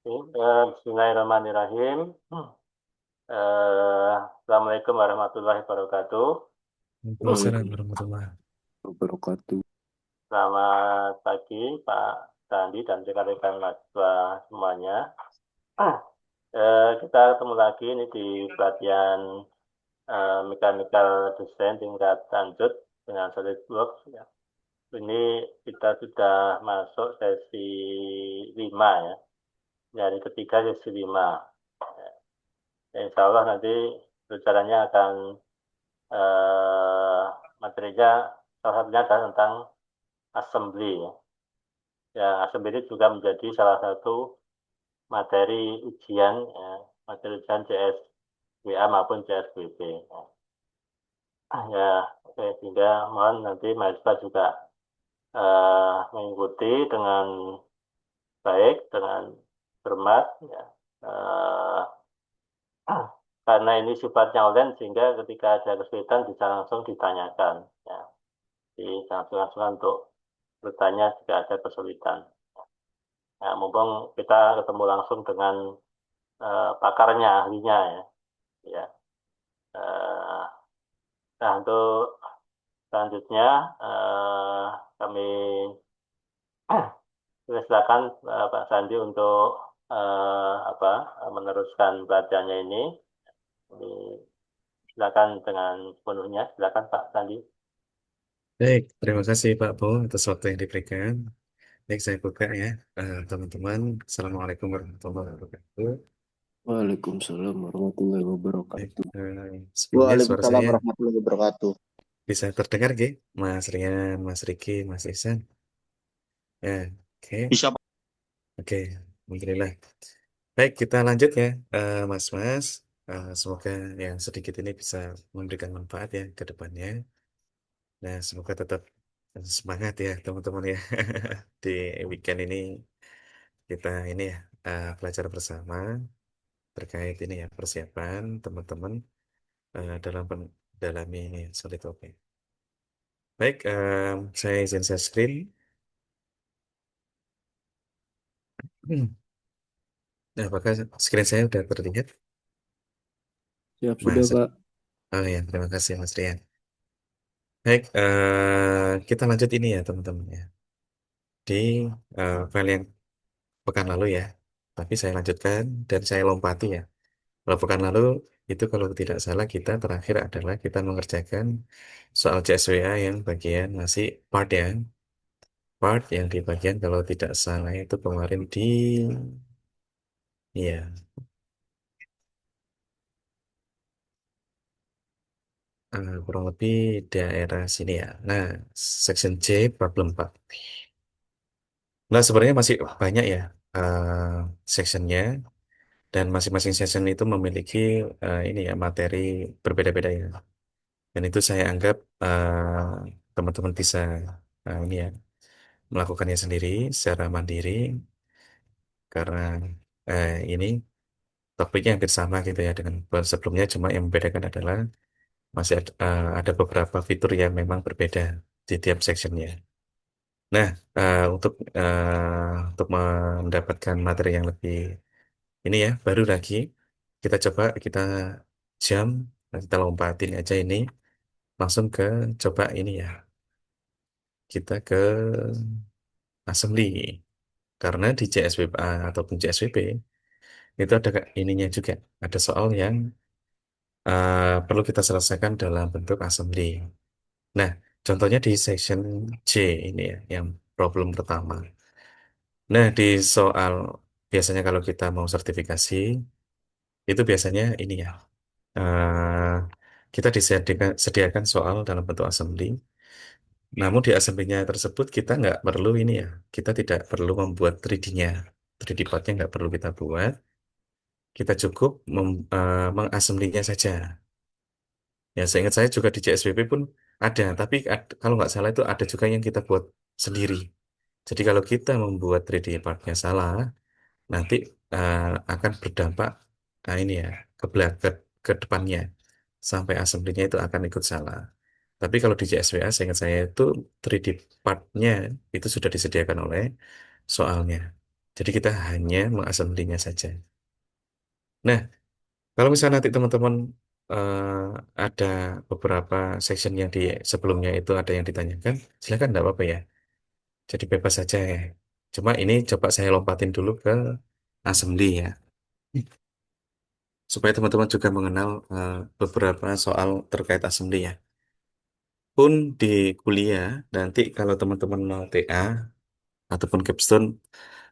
Bismillahirrahmanirrahim. Assalamualaikum warahmatullahi wabarakatuh. Waalaikumsalam warahmatullahi Wabarakatuh. Selamat pagi Pak Sandi dan rekan-rekan mahasiswa semuanya. Kita ketemu lagi ini di pelatihan Mechanical Design tingkat lanjut dengan SolidWorks. Ya. Ini kita sudah masuk sesi 5 ya. Dari ketiga sesi 5. Insya Allah nanti bicaranya akan materinya salah satunya adalah tentang assembly ya. Ya, assembly ini juga menjadi salah satu materi ujian ya, materi ujian CSWA maupun CSWB. Ya, oke, sehingga mohon nanti mahasiswa juga mengikuti dengan baik, dengan cermat ya. Eh, karena ini sifatnya online sehingga ketika ada kesulitan bisa langsung ditanyakan ya. Jadi jangan langsung untuk bertanya jika ada kesulitan. Nah, mumpung kita ketemu langsung dengan pakarnya, ahlinya ya. Ya. Eh, nah untuk selanjutnya kami silakan Pak Sandi untuk meneruskan pelatihannya ini. Jadi, silakan dengan sepenuhnya. Silakan Pak Sandi. Baik, terima kasih Pak Bo atas waktu yang diberikan. Baik, saya buka ya, teman-teman. Assalamualaikum warahmatullahi wabarakatuh. Waalaikumsalam warahmatullahi Baik, wabarakatuh. sebelumnya suara Waalaikumsalam saya warahmatullahi wabarakatuh. bisa terdengar, Ge? Mas Rian, Mas Riki, Mas Ihsan. Ya, oke, Bisa, Pak. oke, alhamdulillah. Baik, kita lanjut ya, Mas-mas. Semoga yang sedikit ini bisa memberikan manfaat ya ke depannya. Nah, semoga tetap semangat ya teman-teman ya. Di weekend ini kita ini ya belajar bersama terkait ini ya persiapan teman-teman dalam ini solid copy. Baik, saya izin share screen. Nah, apakah screen saya sudah terlihat? Siap sudah, Mas, Pak. oh ya, terima kasih Mas Rian. Baik, kita lanjut ini ya teman-teman ya. Di file yang pekan lalu ya. Tapi saya lanjutkan dan saya lompati ya. Kalau pekan lalu itu kalau tidak salah kita terakhir adalah kita mengerjakan soal CSWA yang bagian masih part ya. Part yang di bagian kalau tidak salah itu kemarin di ya kurang lebih daerah sini ya. Nah, section C problem 4. Nah, sebenarnya masih banyak ya sectionnya dan masing-masing section itu memiliki ini ya materi berbeda-beda ya. Dan itu saya anggap teman-teman bisa ini ya melakukannya sendiri secara mandiri karena ini topiknya hampir sama gitu ya dengan sebelumnya, cuma yang membedakan adalah masih ada beberapa fitur yang memang berbeda di tiap sectionnya. Nah, untuk mendapatkan materi yang lebih ini ya baru lagi kita coba kita jam kita lompatin aja ini langsung ke coba ini ya kita ke assembly. Karena di CSWA ataupun CSWP itu ada ininya juga, ada soal yang perlu kita selesaikan dalam bentuk assembly. Nah, contohnya di section C ini ya, yang problem pertama. Nah, di soal biasanya kalau kita mau sertifikasi, itu biasanya ini ya, eh, kita disediakan soal dalam bentuk assembly. Namun di assembly-nya tersebut kita nggak perlu ini ya, kita tidak perlu membuat 3D-nya. 3D part-nya nggak perlu kita buat. Kita cukup mengassembly-nya saja. Ya, seingat saya juga di CSWP pun ada, tapi kalau nggak salah itu ada juga yang kita buat sendiri. Jadi kalau kita membuat 3D part-nya salah, nanti eh, akan berdampak ini ya ke belakang ke depannya sampai assembly-nya itu akan ikut salah. Tapi kalau di CSWA, seingat saya itu 3D part-nya itu sudah disediakan oleh soalnya. Jadi kita hanya mengasamblinya saja. Nah, kalau misalnya nanti teman-teman ada beberapa section yang di sebelumnya itu ada yang ditanyakan, silakan nggak apa-apa ya. Jadi bebas saja ya. Cuma ini coba saya lompatin dulu ke assembly ya, supaya teman-teman juga mengenal beberapa soal terkait assembly ya. Pun di kuliah nanti kalau teman-teman mau TA ataupun capstone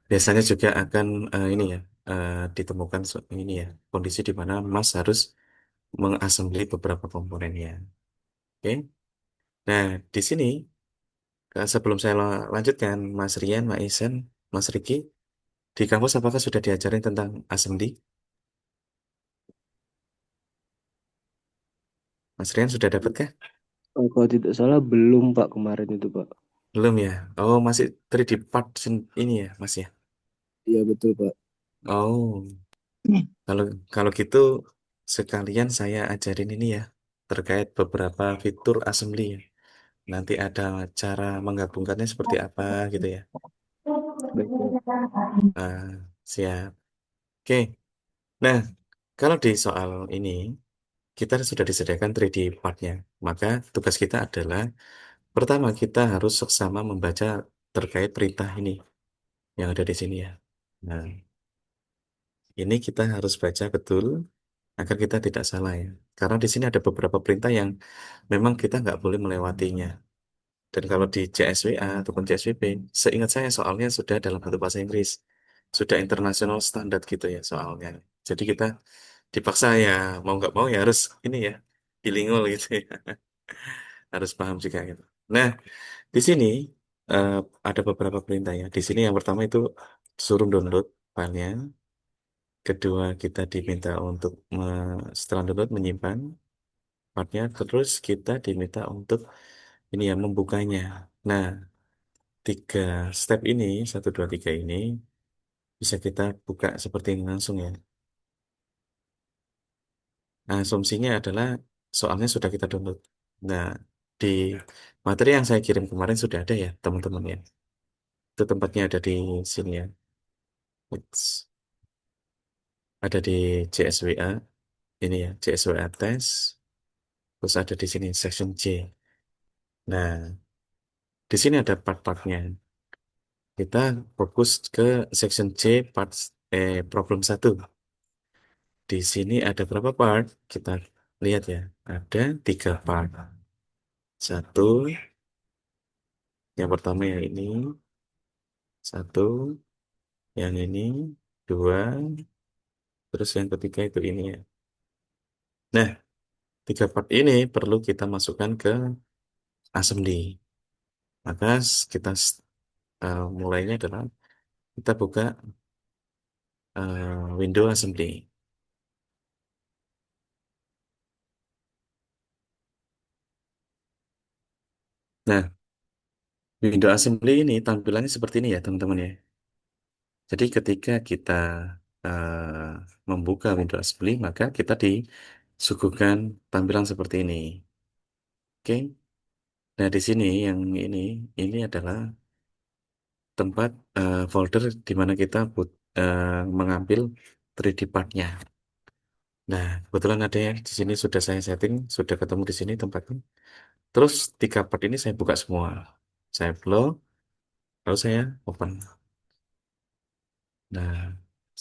biasanya juga akan ini ya ditemukan ini ya kondisi di mana Mas harus mengassembly beberapa komponennya. Oke. Nah, di sini sebelum saya lanjutkan Mas Rian, Mas Isen, Mas Riki, di kampus apakah sudah diajarin tentang assembly? Mas Rian sudah dapatkah? Kalau tidak salah belum Pak kemarin itu Pak. Belum ya? Oh, masih 3D part ini ya, Mas ya? Iya betul Pak. Oh, kalau kalau gitu sekalian saya ajarin ini ya terkait beberapa fitur assembly ya. Nanti ada cara menggabungkannya seperti apa gitu ya. Baik Pak. Ah, siap. Oke. Nah, kalau di soal ini kita sudah disediakan 3D part-nya. Maka tugas kita adalah pertama kita harus seksama membaca terkait perintah ini yang ada di sini ya. Nah, ini kita harus baca betul agar kita tidak salah ya. Karena di sini ada beberapa perintah yang memang kita nggak boleh melewatinya. Dan kalau di CSWA ataupun CSWP, seingat saya soalnya sudah dalam bentuk bahasa Inggris, sudah international standard gitu ya soalnya. Jadi kita dipaksa ya mau nggak mau ya harus ini ya bilingual gitu ya, harus paham juga gitu. Nah, di sini eh, ada beberapa perintah ya. Di sini yang pertama itu suruh download filenya. Kedua kita diminta untuk setelah download menyimpan partnya. Terus kita diminta untuk ini ya membukanya. Nah, tiga step ini, satu, dua, tiga ini bisa kita buka seperti ini langsung ya. Nah, asumsinya adalah soalnya sudah kita download. Nah, di materi yang saya kirim kemarin sudah ada ya, teman-teman ya. Itu tempatnya ada di sini ya. It's- Ada di CSWA, ini ya, CSWA test. Terus ada di sini section C. Nah, di sini ada part-partnya. Kita fokus ke section C part problem satu. Di sini ada berapa part? Kita lihat ya. Ada tiga part. Satu, yang pertama yang ini. Satu, yang ini. Dua, terus yang ketiga itu ini ya. Nah, tiga part ini perlu kita masukkan ke assembly. Maka kita mulainya adalah kita buka window assembly. Nah, window assembly ini tampilannya seperti ini ya teman-teman ya. Jadi ketika kita membuka window assembly, maka kita disuguhkan tampilan seperti ini. Oke. Nah, di sini yang ini adalah tempat folder di mana kita mengambil 3D part-nya. Nah, kebetulan ada yang di sini sudah saya setting, sudah ketemu di sini tempatnya. Terus tiga part ini saya buka semua. Saya flow, lalu saya open. Nah,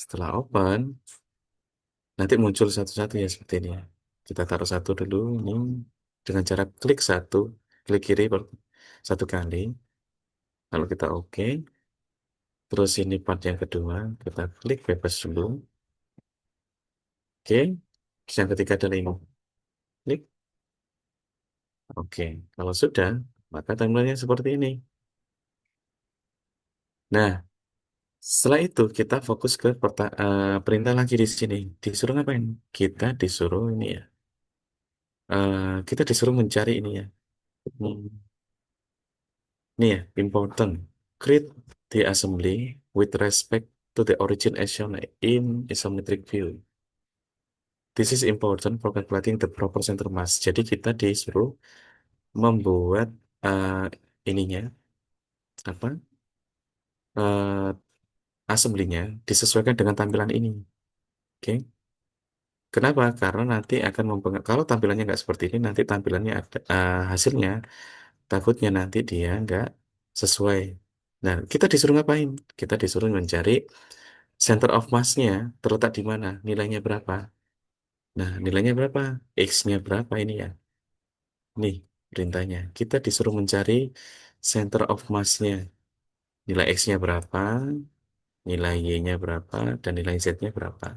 setelah open, nanti muncul satu-satu ya seperti ini ya. Kita taruh satu dulu ini dengan cara klik satu, klik kiri satu kali. Lalu kita oke. Terus ini part yang kedua, kita klik bebas dulu. Oke. Terus yang ketiga adalah ini. Klik. Oke. Kalau sudah, maka timelinenya seperti ini. Nah, setelah itu kita fokus ke perintah lagi di sini. Disuruh ngapain? Kita disuruh ini ya. Kita disuruh mencari ini ya. Hmm, Ini ya, important. Create the assembly with respect to the origin as shown in isometric view. This is important for calculating the proper center mass. Jadi kita disuruh membuat ininya apa? assembly-nya disesuaikan dengan tampilan ini. Oke. Kenapa? Karena nanti akan mempengaruhi. Kalau tampilannya nggak seperti ini, nanti tampilannya ada, hasilnya takutnya nanti dia nggak sesuai. Nah, kita disuruh ngapain? Kita disuruh mencari center of mass-nya terletak di mana, nilainya berapa. Nah, nilainya berapa? X-nya berapa ini ya? Nih, perintahnya. Kita disuruh mencari center of mass-nya. Nilai X-nya berapa, nilai Y-nya berapa, dan nilai Z-nya berapa.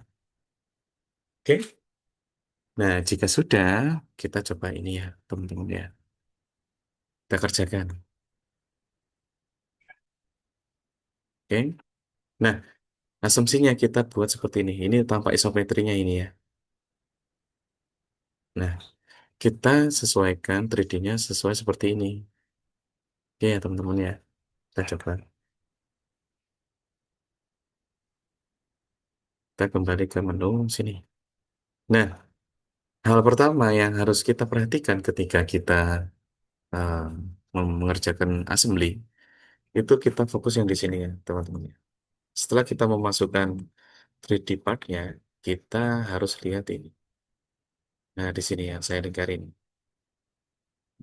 Oke? Nah, jika sudah, kita coba ini ya, teman-teman ya. Kita kerjakan. Oke? Nah, asumsinya kita buat seperti ini. Ini tampak isometrinya ini ya. Nah, kita sesuaikan 3D-nya sesuai seperti ini. Oke ya, teman-teman ya. Kita coba. Kita kembali ke menu sini. Nah, hal pertama yang harus kita perhatikan ketika kita uh, mengerjakan assembly, itu kita fokus yang di sini ya, teman-teman ya. Setelah kita memasukkan 3D part-nya, kita harus lihat ini. Nah, di sini yang saya lingkarin.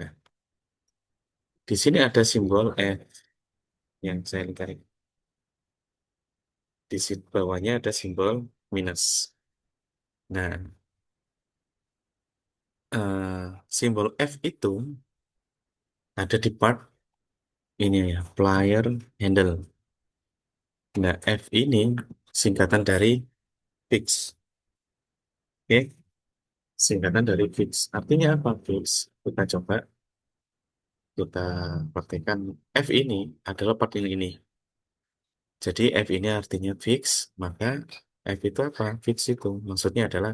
Nah, di sini ada simbol F yang saya lingkarin. Di sini bawahnya ada simbol minus. Nah, simbol F itu ada di part ini ya, plier handle. Nah, F ini singkatan dari fix. Oke, singkatan dari fix. Artinya apa fix? Kita coba kita praktekkan. F ini adalah part ini. Jadi F ini artinya fix, maka F itu apa? Fix itu maksudnya adalah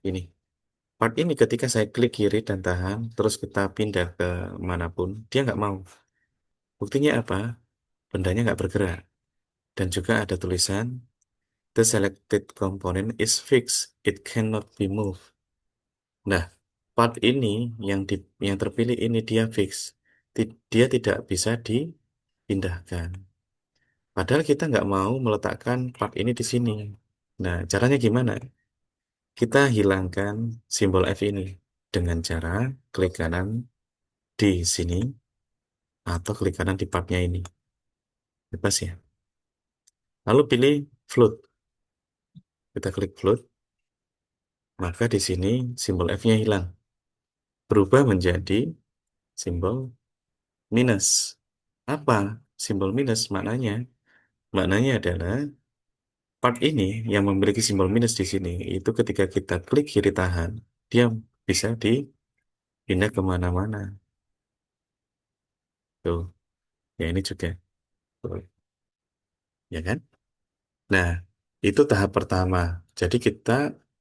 ini. Part ini ketika saya klik kiri dan tahan, terus kita pindah ke manapun, dia nggak mau. Buktinya apa? Bendanya nggak bergerak. Dan juga ada tulisan, the selected component is fixed. It cannot be moved. Nah, part ini yang terpilih ini dia fix. Dia tidak bisa dipindahkan. Padahal kita nggak mau meletakkan part ini di sini. Nah, caranya gimana? Kita hilangkan simbol F ini dengan cara klik kanan di sini atau klik kanan di partnya ini. Bebas ya. Lalu pilih float. Kita klik float, maka di sini simbol F-nya hilang. Berubah menjadi simbol minus. Apa simbol minus maknanya? Maknanya adalah part ini yang memiliki simbol minus di sini, itu ketika kita klik kiri tahan, dia bisa dipindah kemana-mana. Tuh, ya ini juga. Tuh, ya kan? Nah, itu tahap pertama. Jadi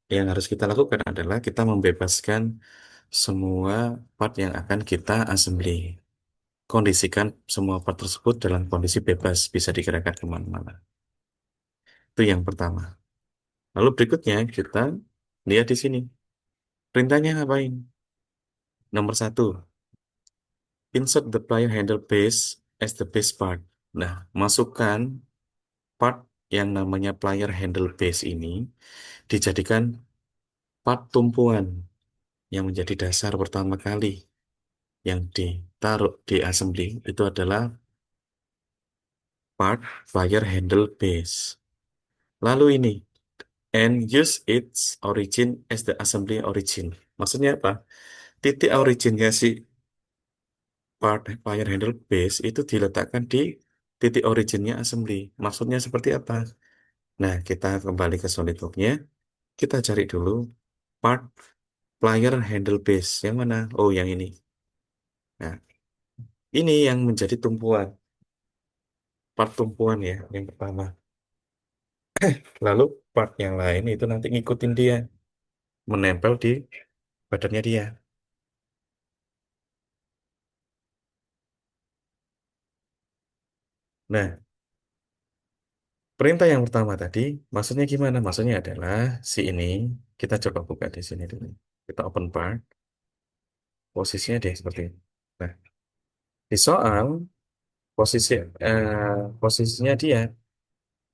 yang harus kita lakukan adalah kita membebaskan semua part yang akan kita assembly. Kondisikan semua part tersebut dalam kondisi bebas, bisa digerakkan kemana-mana. Itu yang pertama. Lalu berikutnya kita lihat di sini. Perintahnya ngapain? Nomor satu, insert the plier handle base as the base part. Nah, masukkan part yang namanya plier handle base ini dijadikan part tumpuan yang menjadi dasar pertama kali yang ditaruh di assembly itu adalah part plier handle base. Lalu ini, and use its origin as the assembly origin. Maksudnya apa? Titik originnya si part plier handle base itu diletakkan di titik originnya assembly. Maksudnya seperti apa? Nah, kita kembali ke SolidWorks-nya. Kita cari dulu part plier handle base. Yang mana? Oh, yang ini. Nah, ini yang menjadi tumpuan. Part tumpuan ya, yang pertama. Lalu part yang lain itu nanti ngikutin dia. Menempel di badannya dia. Nah, perintah yang pertama tadi, maksudnya gimana? Maksudnya adalah si ini, kita coba buka di sini dulu. Kita open part, posisinya dia seperti ini. Nah, di soal, posisi posisinya dia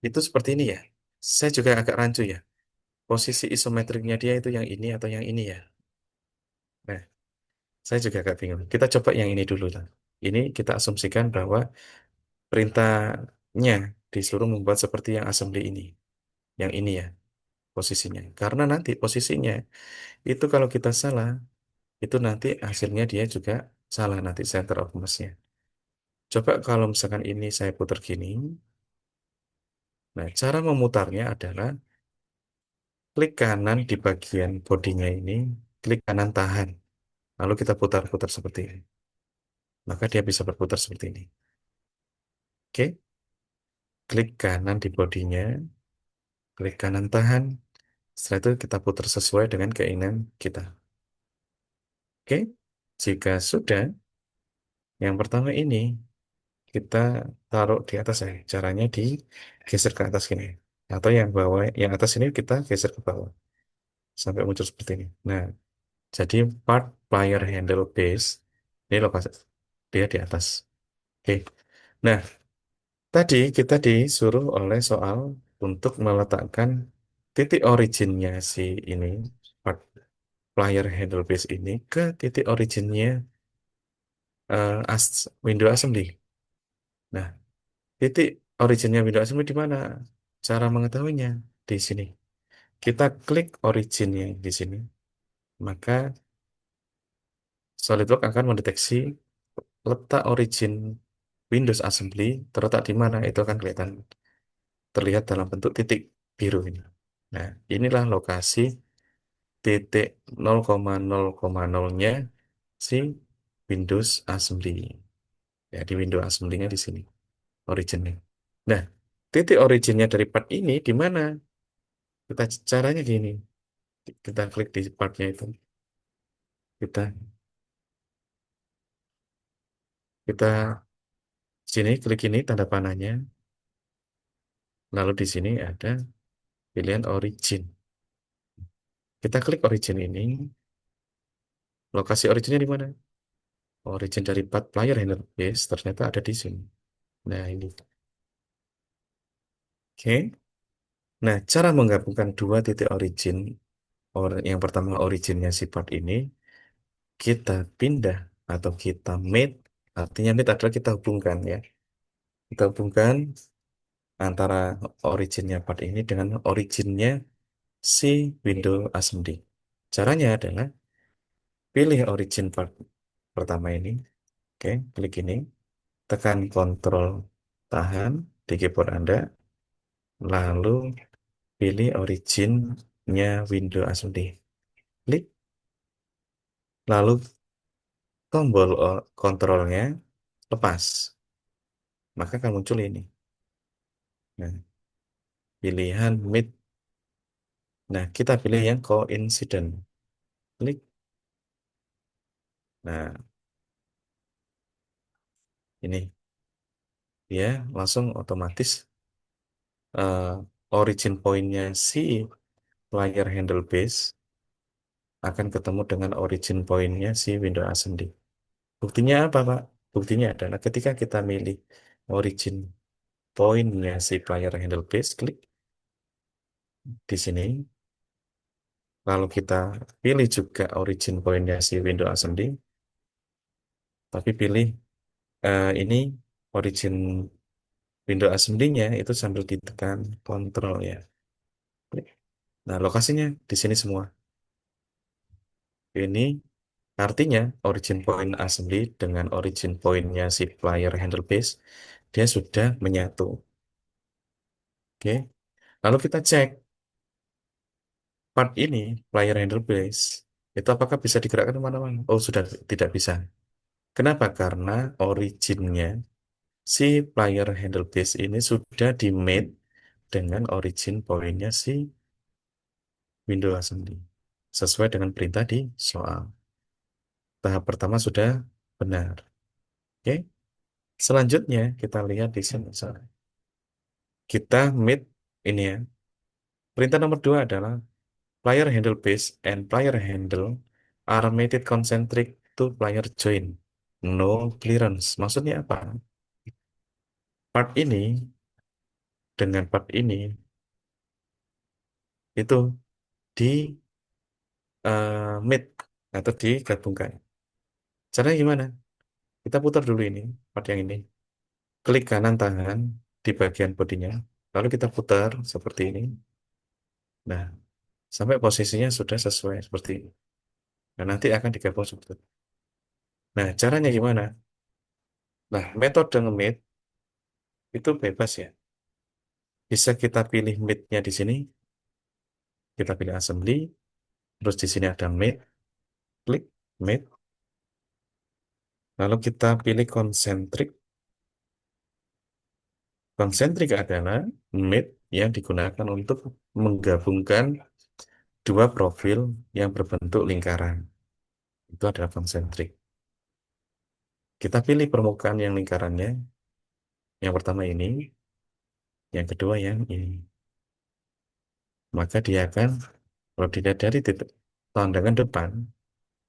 itu seperti ini ya. Saya juga agak rancu ya. Posisi isometriknya dia itu yang ini atau yang ini ya. Nah, saya juga agak bingung. Kita coba yang ini dulu lah. Ini kita asumsikan bahwa perintahnya disuruh membuat seperti yang assembly ini. Yang ini ya posisinya. Karena nanti posisinya itu kalau kita salah, itu nanti hasilnya dia juga salah nanti center of mass-nya. Coba kalau misalkan ini saya putar gini. Nah, cara memutarnya adalah klik kanan di bagian bodinya ini, klik kanan tahan. Lalu kita putar-putar seperti ini. Maka dia bisa berputar seperti ini. Oke, klik kanan di bodinya, klik kanan tahan. Setelah itu kita putar sesuai dengan keinginan kita. Oke, jika sudah, yang pertama ini kita taruh di atas ya. Caranya digeser ke atas gini. Atau yang bawah, yang atas ini kita geser ke bawah sampai muncul seperti ini. Nah, jadi part player handle base ini lokasi dia di atas. Oke. Nah, tadi kita disuruh oleh soal untuk meletakkan titik originnya si ini part player handle base ini ke titik originnya window assembly. Nah, titik originnya window assembly di mana? Cara mengetahuinya di sini. Kita klik originnya di sini, maka SolidWorks akan mendeteksi letak origin Windows Assembly terletak di mana. Itu akan kelihatan terlihat dalam bentuk titik biru ini. Nah, inilah lokasi titik 0,0,0-nya si Windows Assembly. Ya, di Windows Assembly-nya di sini, originnya. Nah, titik originnya dari part ini di mana? Kita caranya gini. Kita klik di partnya itu. Kita kita sini klik ini tanda panahnya. Lalu di sini ada pilihan origin. Kita klik origin ini. Lokasi originnya di mana? Origin dari part player handle base ternyata ada di sini. Nah, ini. Oke. Nah, cara menggabungkan dua titik origin, yang pertama originnya si part ini, kita pindah atau kita mate, artinya mate adalah kita hubungkan ya. Kita hubungkan antara originnya part ini dengan originnya si window assembly. Caranya adalah pilih origin part pertama ini, oke, klik ini, tekan Ctrl tahan di keyboard Anda, lalu pilih originnya window assembly. Klik, lalu tombol kontrolnya lepas. Maka akan muncul ini. Nah, pilihan mid. Nah, kita pilih yang coincident. Klik. Nah, ini. Dia langsung otomatis eh, origin point-nya si player handle base akan ketemu dengan origin point-nya si window assembly. Buktinya apa, Pak? Buktinya adalah ketika kita milih origin point-nya si player handle base, klik di sini. Lalu kita pilih juga origin point-nya si window assembly, tapi pilih ini origin window assembly-nya itu sambil ditekan kontrol ya. Klik. Nah, lokasinya di sini semua. Ini artinya origin point assembly dengan origin point-nya si player handle base, dia sudah menyatu. Oke. Lalu kita cek part ini, player handle base, itu apakah bisa digerakkan kemana-mana? Oh, sudah tidak bisa. Kenapa? Karena originnya si player handle base ini sudah di-mate dengan origin point-nya si Windows Assembly. Sesuai dengan perintah di soal. Tahap pertama sudah benar. Oke. Selanjutnya kita lihat di sini. Kita mate ini ya. Perintah nomor dua adalah player handle base and player handle are mated concentric to player join. No clearance. Maksudnya apa? Part ini dengan part ini itu di meet atau digabungkan. Caranya gimana? Kita putar dulu ini, part yang ini. Klik kanan tangan di bagian bodinya, lalu kita putar seperti ini. Nah, sampai posisinya sudah sesuai seperti ini. Nah, nanti akan digabung seperti itu. Nah, caranya gimana? Nah, metode nge-meet itu bebas ya. Bisa kita pilih meet-nya di sini, kita pilih assembly, terus di sini ada meet, klik meet, lalu kita pilih concentric. Konsentrik adalah meat yang digunakan untuk menggabungkan dua profil yang berbentuk lingkaran. Itu adalah konsentrik. Kita pilih permukaan yang lingkarannya. Yang pertama ini, yang kedua yang ini. Maka dia akan, kalau dilihat dari titik pandangan depan,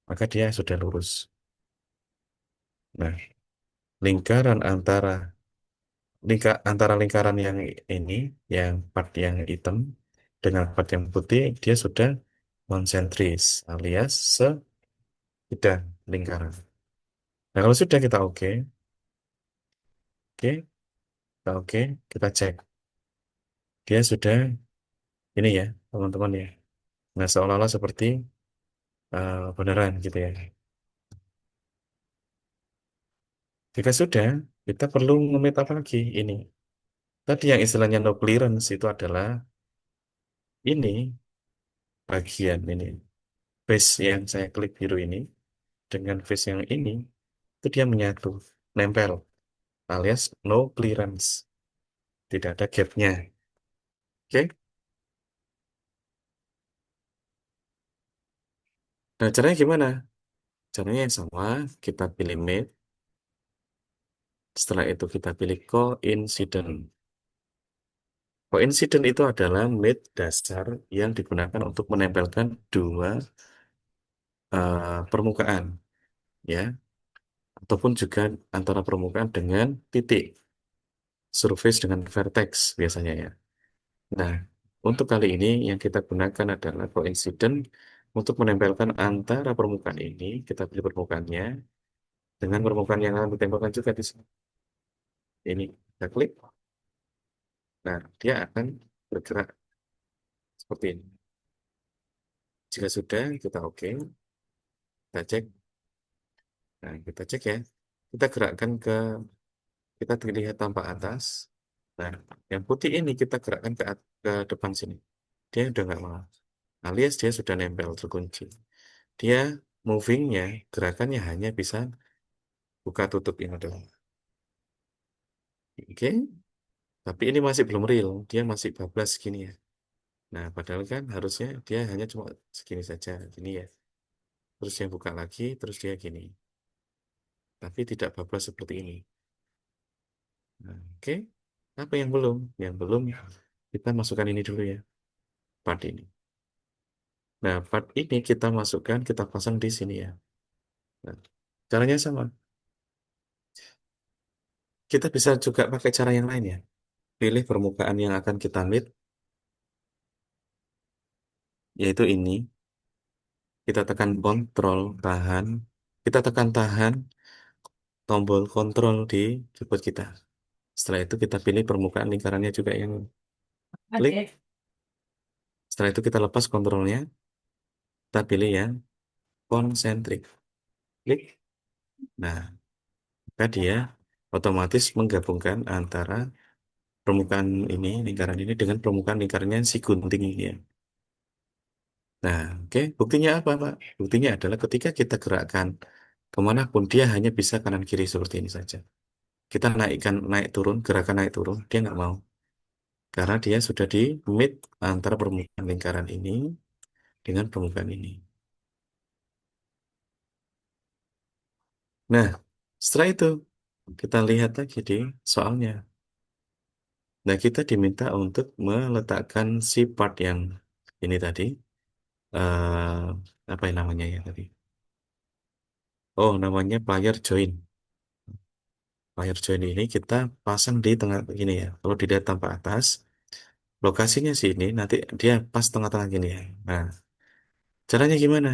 maka dia sudah lurus. Nah, lingkaran antara lingkaran yang ini, yang part yang hitam, dengan part yang putih, dia sudah konsentris, alias sebidang lingkaran. Nah, kalau sudah kita oke, kita oke, kita cek. Dia sudah ini ya, teman-teman ya. Nah, seolah-olah seperti beneran gitu ya. Jika sudah, kita perlu nge apa lagi? Ini. Tadi yang istilahnya no clearance itu adalah ini bagian ini. Face yang saya klik biru ini dengan face yang ini itu dia menyatu, nempel, alias no clearance. Tidak ada gapnya. Oke? Nah, caranya gimana? Caranya yang sama, kita pilih mate. Setelah itu kita pilih coincident. Coincident itu adalah mate dasar yang digunakan untuk menempelkan dua permukaan, ya, ataupun juga antara permukaan dengan titik, surface dengan vertex biasanya ya. Nah, untuk kali ini yang kita gunakan adalah coincident untuk menempelkan antara permukaan ini, kita pilih permukaannya dengan permukaan yang akan ditempelkan juga di sini. Ini kita klik, nah dia akan bergerak seperti ini. Jika sudah, kita oke, kita cek. Nah, kita cek ya. Kita gerakkan kita lihat tampak atas. Nah, yang putih ini kita gerakkan ke depan sini. Dia udah nggak mau. Alias dia sudah nempel terkunci. Dia movingnya, gerakannya hanya bisa buka tutup ini doang. Oke, tapi ini masih belum real. Dia masih bablas gini ya. Nah, padahal kan harusnya dia hanya cuma segini saja, gini ya. Terus yang buka lagi, terus dia gini. Tapi tidak bablas seperti ini. Nah, oke, apa yang belum? Yang belum kita masukkan ini dulu ya, part ini. Nah, part ini kita masukkan, kita pasang di sini ya. Nah, caranya sama. Kita bisa juga pakai cara yang lain ya. Pilih permukaan yang akan kita meet, yaitu ini. Kita tekan kontrol, tahan. Kita tekan tahan, tombol kontrol di keyboard kita. Setelah itu kita pilih permukaan lingkarannya juga yang klik. Setelah itu kita lepas kontrolnya, kita pilih yang konsentrik. Klik. Nah, maka dia otomatis menggabungkan antara permukaan ini, lingkaran ini dengan permukaan lingkarannya si gunting ini ya. Nah, oke, buktinya apa, Pak? Buktinya adalah ketika kita gerakkan kemanapun, dia hanya bisa kanan kiri seperti ini saja. Kita naikkan, naik turun, gerakan naik turun, dia nggak mau. Karena dia sudah di mid antara permukaan lingkaran ini dengan permukaan ini. Nah, setelah itu, kita lihat lagi di soalnya. Nah, kita diminta untuk meletakkan si part yang ini tadi, apa yang namanya ya tadi? Oh, namanya player join. Player join ini kita pasang di tengah ini ya. Kalau dilihat tanpa atas, lokasinya sini, nanti dia pas tengah-tengah gini ya. Nah, caranya gimana?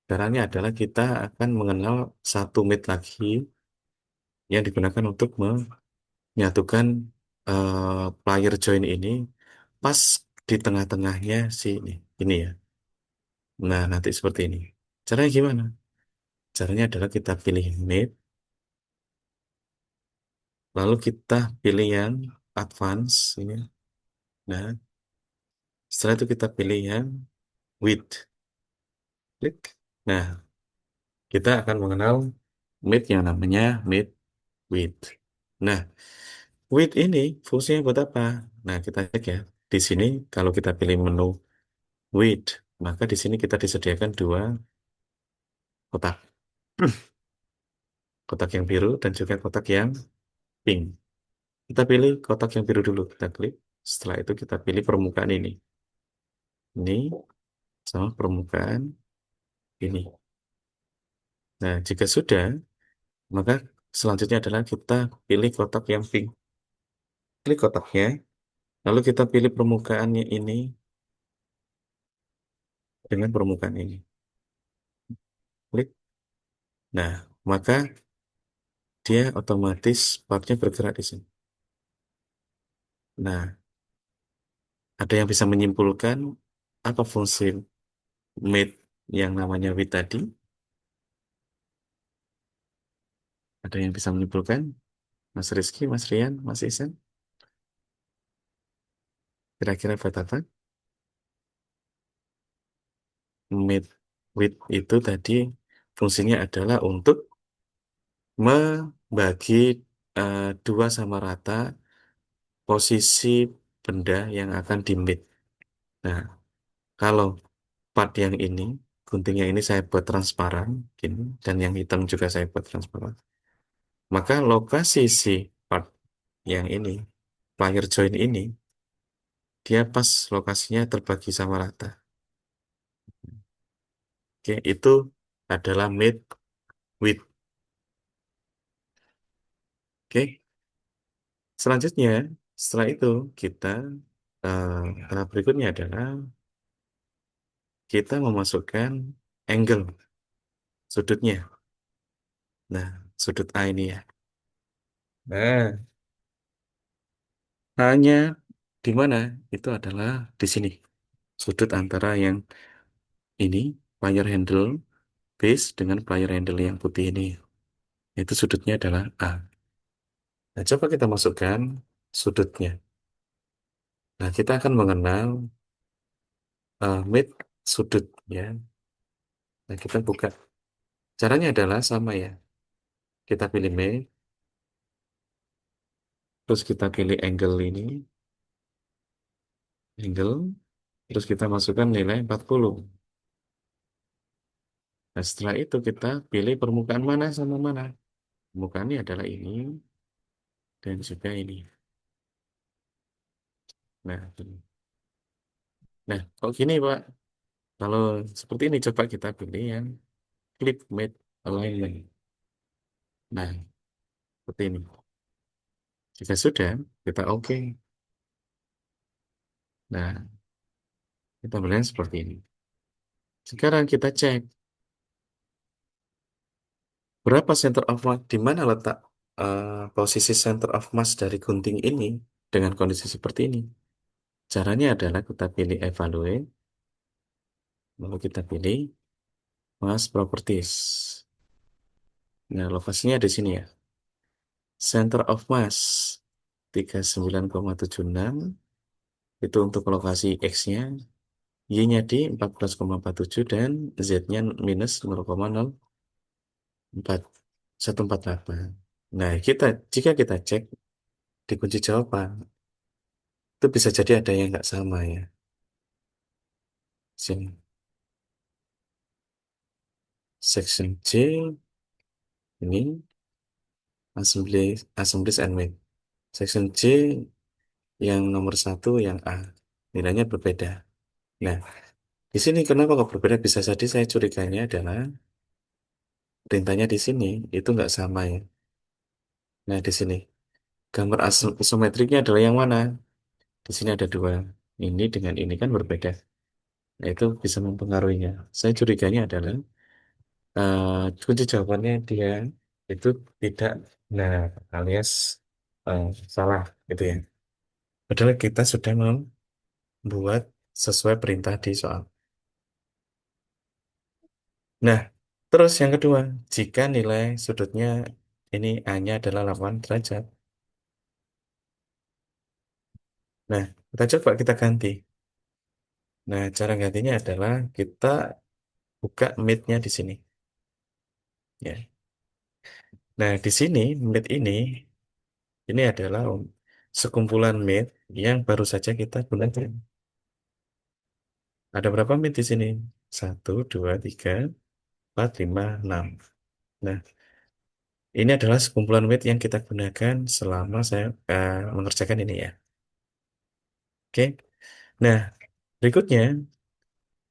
Caranya adalah kita akan mengenal satu mate lagi yang digunakan untuk menyatukan player join ini pas di tengah-tengahnya si ini ya. Nah, nanti seperti ini. Caranya gimana? Caranya adalah kita pilih mate, lalu kita pilih yang advance ini. Nah, setelah itu kita pilih yang width. Klik. Nah, kita akan mengenal mate yang namanya mate width. Nah, width ini fungsinya buat apa? Nah, kita cek ya. Di sini kalau kita pilih menu width, maka di sini kita disediakan dua kotak. Kotak yang biru dan juga kotak yang pink. Kita pilih kotak yang biru dulu, kita klik. Setelah itu kita pilih permukaan ini. Ini sama permukaan ini. Nah, jika sudah, maka selanjutnya adalah kita pilih kotak yang pink. Klik kotaknya, lalu kita pilih permukaannya ini dengan permukaan ini. Klik. Nah, maka dia otomatis partnya bergerak di sini. Nah, ada yang bisa menyimpulkan apa fungsi mate yang namanya width tadi? Ada yang bisa menyimpulkan? Mas Rizky, Mas Rian, Mas Isan? Kira-kira buat apa? Mid width itu tadi fungsinya adalah untuk membagi dua sama rata posisi benda yang akan di mid. Nah, kalau part yang ini, guntingnya ini saya buat transparan, gini, dan yang hitam juga saya buat transparan. Maka lokasi si part yang ini, player join ini, dia pas lokasinya terbagi sama rata. Oke, itu adalah mid width. Oke, selanjutnya, setelah itu kita tahap berikutnya adalah kita memasukkan angle sudutnya. Nah, sudut A ini ya. Nah, hanya di mana? Itu adalah di sini. Sudut antara yang ini, player handle base dengan player handle yang putih ini. Itu sudutnya adalah A. Nah, coba kita masukkan sudutnya. Nah, kita akan mengenal mid sudut ya. Nah, kita buka. Caranya adalah sama ya. Kita pilih mid, terus kita pilih angle ini, angle, terus kita masukkan nilai 40. Nah, setelah itu kita pilih permukaan mana sama mana. Permukaannya adalah ini dan juga ini. Nah, ini. Nah, kok gini Pak? Kalau seperti ini coba kita pilih yang clip mate alignment. Nah, seperti ini. Jika sudah, kita oke. Nah, kita boleh seperti ini. Sekarang kita cek berapa center of mass, di mana letak posisi center of mass dari gunting ini dengan kondisi seperti ini. Caranya adalah kita pilih evaluate, lalu kita pilih mass properties. Nah, lokasinya di sini ya. Center of mass 39,76 itu untuk lokasi X-nya, Y-nya di 14,47 dan Z-nya minus 0,0148. Nah, jika kita cek di kunci jawaban, itu bisa jadi ada yang nggak sama ya. Sini. Section C ini assemblies and weight. Section C yang nomor satu yang A nilainya berbeda. Nah, di sini kenapa kok berbeda? Bisa jadi saya curiganya adalah perintahnya di sini itu nggak sama ya. Nah, di sini gambar isometriknya adalah yang mana? Di sini ada dua. Ini dengan ini kan berbeda. Nah, itu bisa mempengaruhinya. Saya curiganya adalah kunci jawabannya dia itu tidak benar alias salah gitu ya. Padahal kita sudah membuat sesuai perintah di soal. Nah, terus yang kedua, jika nilai sudutnya ini A-nya adalah 8 derajat. Nah, kita coba kita ganti. Nah, cara gantinya adalah kita buka mid-nya di sini. Ya. Nah, di sini mid ini adalah sekumpulan mid yang baru saja kita gunakan. Ada berapa mid di sini? Satu, dua, tiga, empat, lima, enam. Nah, ini adalah sekumpulan mid yang kita gunakan selama saya mengerjakan ini ya. Oke. Nah, berikutnya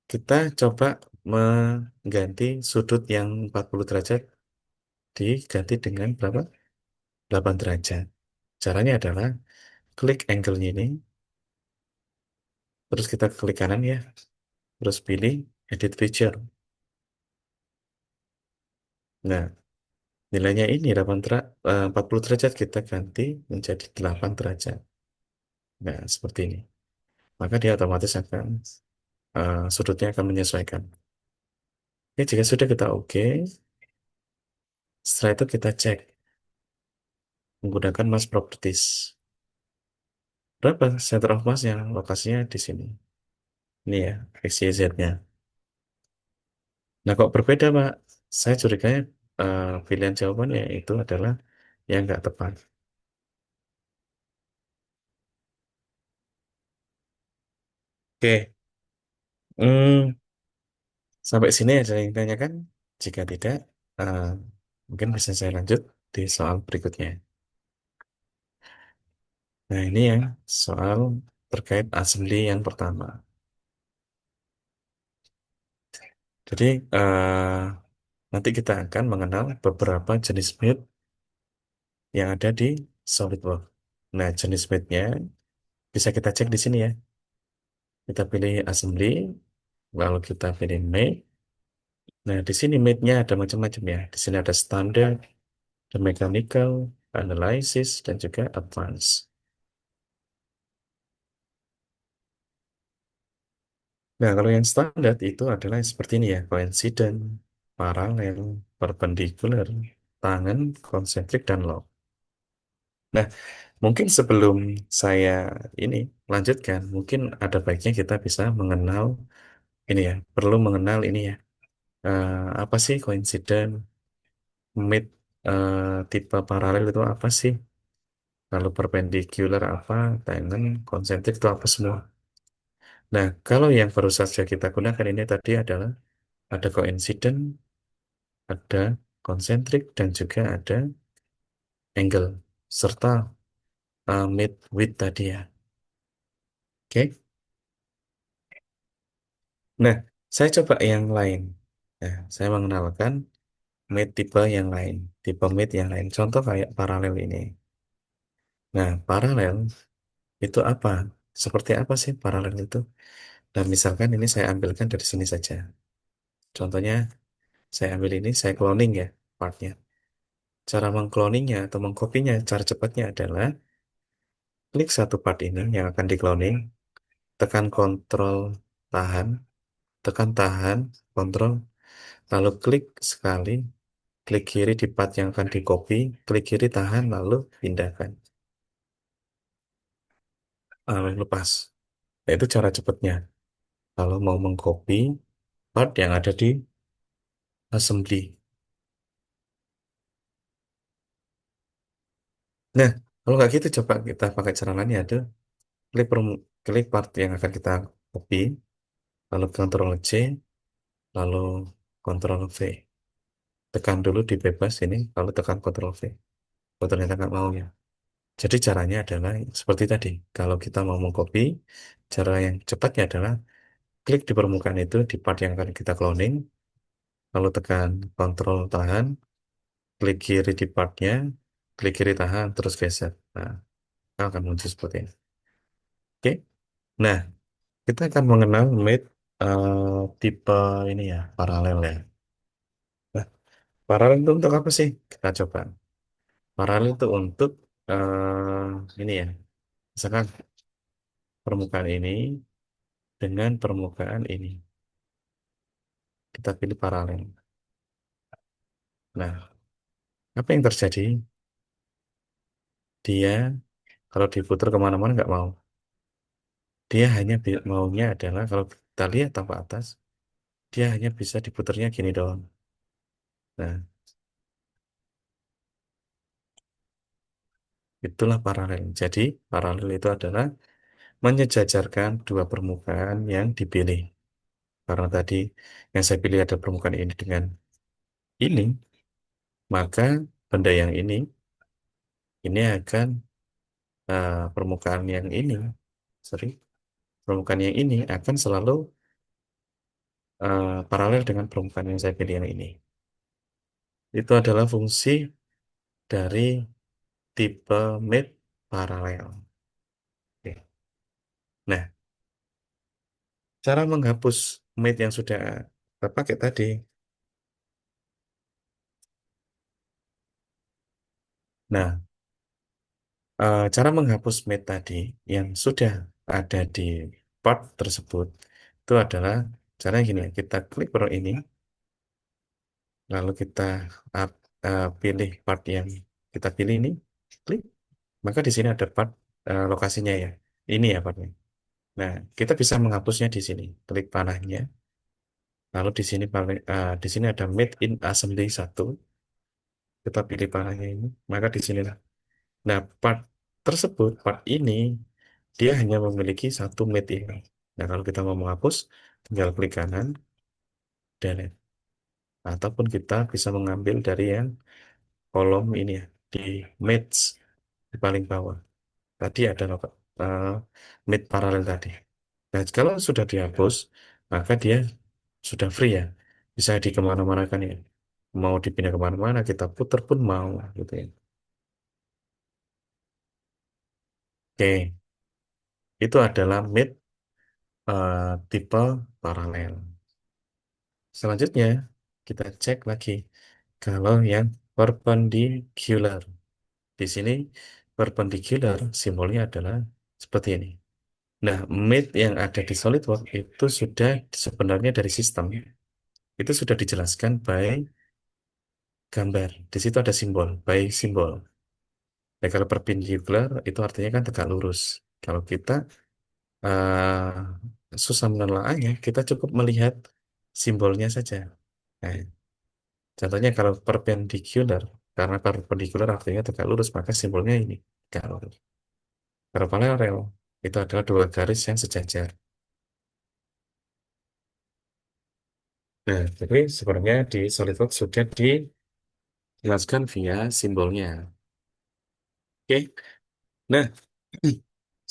kita coba mengganti sudut yang 40 derajat diganti dengan berapa? 8 derajat. Caranya adalah klik angle-nya ini, terus kita klik kanan ya, terus pilih edit feature. Nah, nilainya ini 40 derajat kita ganti menjadi 8 derajat. Nah, seperti ini. Maka dia otomatis akan sudutnya akan menyesuaikan. Oke, jika sudah kita oke, setelah itu kita cek menggunakan mass properties. Berapa center of mass yang lokasinya di sini? Ini ya, X, Y, Z-nya. Nah, kok berbeda, Pak? Saya curiganya pilihan jawabannya itu adalah yang nggak tepat. Oke, hmm, sampai sini ada yang tanyakan? Jika tidak, eh, mungkin bisa saya lanjut di soal berikutnya. Nah, ini yang soal terkait assembly yang pertama. Jadi, nanti kita akan mengenal beberapa jenis meat yang ada di SolidWorks. Nah, jenis meat-nya bisa kita cek di sini ya. Kita pilih assembly, lalu kita pilih make. Nah, di sini made-nya ada macam-macam ya. Di sini ada standar, ada mechanical, analysis, dan juga advance. Nah, kalau yang standar itu adalah seperti ini ya. Coincident, paralel, perpendicular, tangan, konsentrik, dan log. Nah, mungkin sebelum saya ini lanjutkan, mungkin ada baiknya kita bisa mengenal ini ya. Perlu mengenal ini ya. Apa sih coincident, mid, tipe paralel itu apa sih? Lalu perpendicular apa, tangent, konsentrik itu apa semua. Nah, kalau yang baru saja kita gunakan ini tadi adalah ada coincident, ada konsentrik, dan juga ada angle, serta mid width tadi ya. Oke. Nah, saya coba yang lain. Nah, saya mengenalkan mid tipe yang lain, tipe mid yang lain. Contoh kayak paralel ini. Nah, paralel itu apa? Seperti apa sih paralel itu? Dan misalkan ini saya ambilkan dari sini saja. Contohnya, saya ambil ini, saya cloning ya partnya. Cara mengcloningnya atau mengkopinya, cara cepatnya adalah klik satu part ini yang akan di-cloning, tekan Ctrl tahan, tekan tahan, Ctrl, lalu klik sekali, klik kiri di part yang akan di-copy, klik kiri tahan, lalu pindahkan. Lalu lepas. Nah, itu cara cepatnya. Kalau mau mengcopy part yang ada di assembly. Nah, kalau nggak gitu coba kita pakai cara lain ya. Ada klik part yang akan kita copy, lalu Ctrl C, lalu Ctrl V. Tekan dulu di bebas ini, lalu tekan Ctrl V. Oh, ternyata nggak mau ya. Jadi caranya adalah seperti tadi. Kalau kita mau mengcopy, cara yang cepatnya adalah klik di permukaan itu, di part yang akan kita cloning, lalu tekan Ctrl tahan, klik kiri di partnya, klik kiri tahan, terus geser. Nah, akan muncul seperti ini. Oke. Nah, kita akan mengenal mate tipe ini ya, paralel ya. Nah, paralel itu untuk apa sih? Kita coba. Paralel itu untuk ini ya. Misalkan permukaan ini dengan permukaan ini. Kita pilih paralel. Nah, apa yang terjadi? Dia kalau diputar kemana-mana nggak mau. Dia hanya maunya adalah kalau kita lihat tanpa atas, dia hanya bisa diputarnya gini doang. Nah, itulah paralel. Jadi, paralel itu adalah menyejajarkan dua permukaan yang dipilih. Karena tadi yang saya pilih ada permukaan ini dengan ini, maka benda yang ini akan permukaan yang ini, sorry, permukaan yang ini akan selalu paralel dengan permukaan yang saya pilih yang ini. Itu adalah fungsi dari tipe mate paralel. Oke. Nah, cara menghapus mate yang sudah terpakai tadi. Nah, cara menghapus mate tadi yang sudah ada di part tersebut itu adalah cara gini, kita klik barang ini, lalu kita pilih part yang kita pilih ini, klik, maka di sini ada part lokasinya ya. Ini ya partnya. Nah, kita bisa menghapusnya di sini. Klik panahnya, lalu di sini di sini ada Made in Assembly 1. Kita pilih panahnya ini, maka di sinilah. Nah, part tersebut, part ini dia hanya memiliki satu mate ini. Nah, kalau kita mau menghapus, tinggal klik kanan, delete. Ataupun kita bisa mengambil dari yang kolom ini ya, di mates di paling bawah. Tadi ada uh, mate paralel tadi. Nah, kalau sudah dihapus, maka dia sudah free ya. Bisa di kemana-mana kan ya. Mau dipindah kemana-mana, kita putar pun mau gitu ya. Oke, itu adalah mate tipe paralel. Selanjutnya, kita cek lagi kalau yang perpendicular. Di sini perpendicular simbolnya adalah seperti ini. Nah, mate yang ada di SolidWorks itu sudah sebenarnya dari sistem itu sudah dijelaskan by gambar. Di situ ada simbol, by simbol. Nah, kalau perpendicular itu artinya kan tegak lurus. Kalau kita susah menelaahnya, kita cukup melihat simbolnya saja. Nah, contohnya kalau perpendicular, karena perpendicular artinya tegak lurus, maka simbolnya ini, tegak lurus. Kalau paralel, itu adalah dua garis yang sejajar. Nah, tapi sebenarnya di SolidWorks sudah dijelaskan via simbolnya. Oke, nah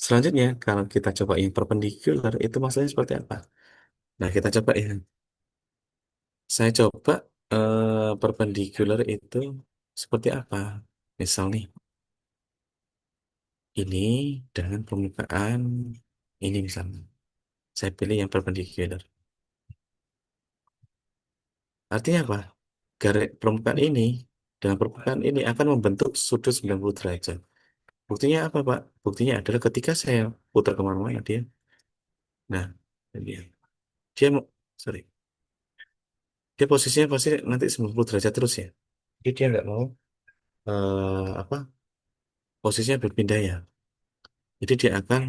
selanjutnya kalau kita coba yang perpendicular, itu maksudnya seperti apa? Nah, kita coba ya. Saya coba perpendicular itu seperti apa? Misal nih, ini dengan permukaan ini misalnya. Saya pilih yang perpendicular. Artinya apa? Garis permukaan ini dengan permukaan ini akan membentuk sudut 90 derajat. Buktinya apa, Pak? Buktinya adalah ketika saya putar kemana-mana dia. Nah, dia, dia mau, sorry, dia posisinya pasti nanti 90 derajat terus ya. Jadi dia nggak mau apa posisinya berpindah ya. Jadi dia akan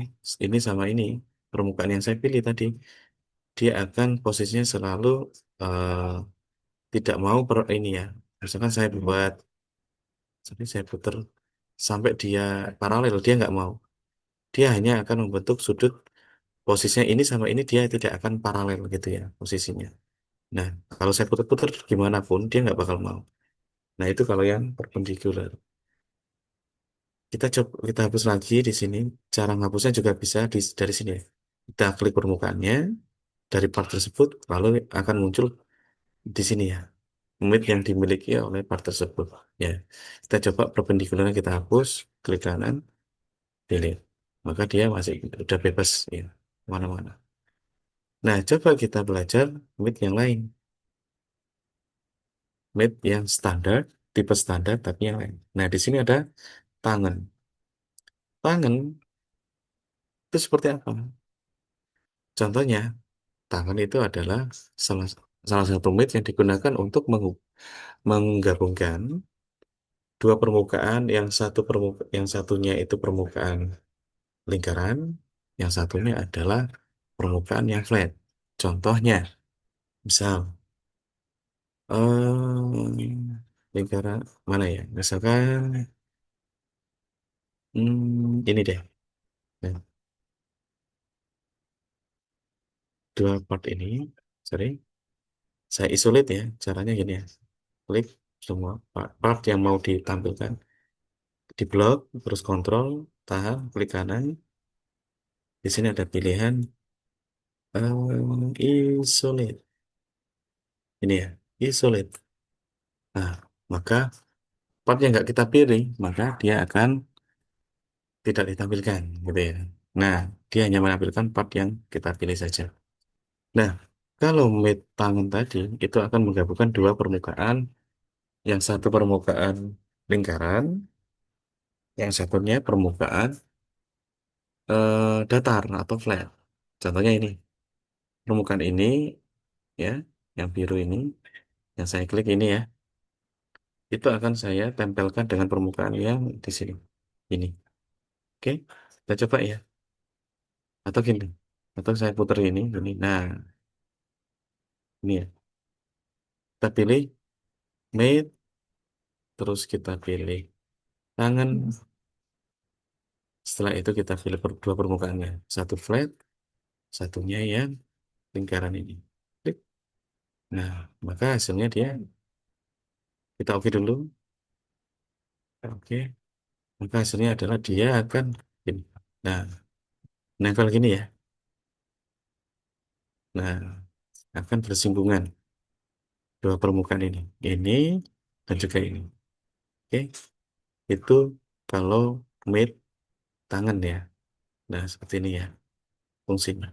ini sama ini permukaan yang saya pilih tadi, dia akan posisinya selalu eh, tidak mau ini ya. Misalkan saya buat, jadi saya putar sampai dia paralel, dia nggak mau. Dia hanya akan membentuk sudut posisinya ini sama ini dia tidak akan paralel gitu ya posisinya. Nah, kalau saya putar-putar gimana pun dia nggak bakal mau. Nah, itu kalau yang perpendicular. Kita hapus lagi di sini. Cara menghapusnya juga bisa dari sini ya. Kita klik permukaannya dari part tersebut, lalu akan muncul di sini ya. Mid yang dimiliki oleh part tersebut. Ya, kita coba perpendicularnya kita hapus, klik kanan, delete. maka dia masih udah bebas ya, kemana-mana. Nah, coba kita belajar MIT yang lain. MIT yang standar, tipe standar, tapi yang lain. Nah, di sini ada tangan. Tangan itu seperti apa? Contohnya, tangan itu adalah salah salah satu MIT yang digunakan untuk menggabungkan dua permukaan, yang satunya itu permukaan lingkaran, yang satunya adalah permukaan yang flat. Contohnya, misal lingkaran mana ya? Misalkan ini deh. Nah, dua part ini, sorry, saya isolate ya. Caranya gini ya. Klik semua part yang mau ditampilkan di blok, terus kontrol, tahan, klik kanan. Di sini ada pilihan isolate. Ini ya, isolate. Nah, maka part yang nggak kita pilih, maka dia akan tidak ditampilkan, gitu ya. Nah, dia hanya menampilkan part yang kita pilih saja. Nah, kalau mid tangan tadi itu akan menggabungkan dua permukaan, yang satu permukaan lingkaran, yang satunya permukaan datar atau flat. Contohnya ini, permukaan ini ya, yang biru ini, yang saya klik ini ya, itu akan saya tempelkan dengan permukaan yang di sini. Ini. Oke, kita coba ya. Atau gini, atau saya putar ini. Nah, ini ya. Kita pilih mate, terus kita pilih tangan. Setelah itu kita pilih dua permukaannya. Satu flat, satunya yang lingkaran ini. Klik. Nah, maka hasilnya dia, kita oke dulu. Oke, maka hasilnya adalah dia akan ini. Nah, nempel gini ya. Nah, akan bersinggungan dua permukaan ini. Ini dan juga ini. Oke, itu kalau mate tangan ya. Nah, seperti ini ya fungsinya.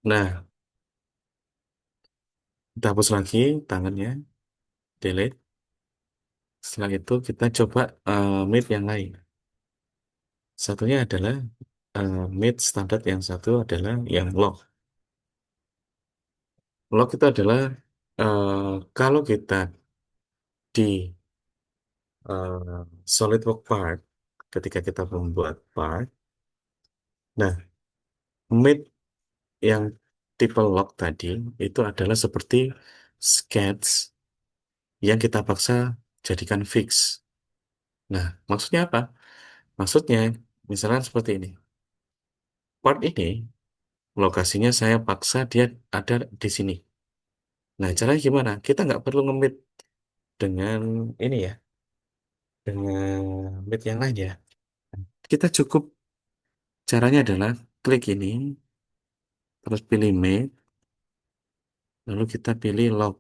Nah, kita hapus lagi tangannya, delete. Setelah itu kita coba mate yang lain. Satunya adalah mate standar, yang satu adalah yang lock. Lock itu adalah kalau kita di SolidWorks part, ketika kita membuat part, nah mate yang tipe lock tadi itu adalah seperti sketch yang kita paksa jadikan fix. Nah, maksudnya apa? Maksudnya, misalnya seperti ini. Part ini, lokasinya saya paksa dia ada di sini. Nah, caranya gimana? Kita nggak perlu ngemit dengan ini ya, dengan mit yang lain ya. Kita cukup, caranya adalah klik ini, terus pilih mate, lalu kita pilih lock.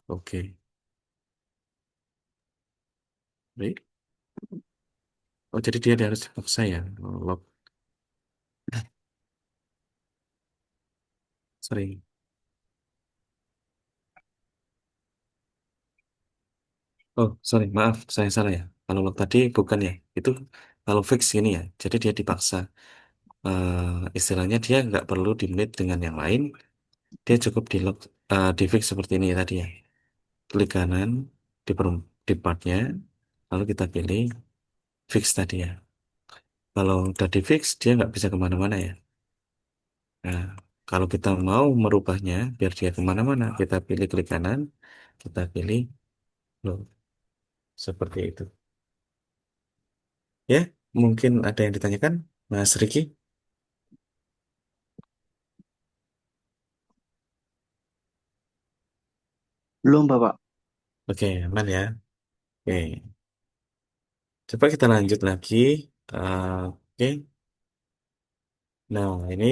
Oke. Baik. Oh, jadi dia harus dipaksa ya, lock. Sorry. Oh, sorry, maaf, saya salah ya. Kalau lock tadi bukan ya, itu kalau fix ini ya. Jadi dia dipaksa. Istilahnya dia nggak perlu di mate dengan yang lain, dia cukup di lock, di fix seperti ini ya tadi ya. Klik kanan di, di partnya, lalu kita pilih fix tadi ya. Kalau udah di fix, dia nggak bisa kemana-mana ya. Nah, kalau kita mau merubahnya biar dia kemana-mana, kita pilih klik kanan, kita pilih lock. Seperti itu. Ya, mungkin ada yang ditanyakan, Mas Riki? Belum, Bapak. Oke, aman ya. Oke, coba kita lanjut lagi. Oke, nah ini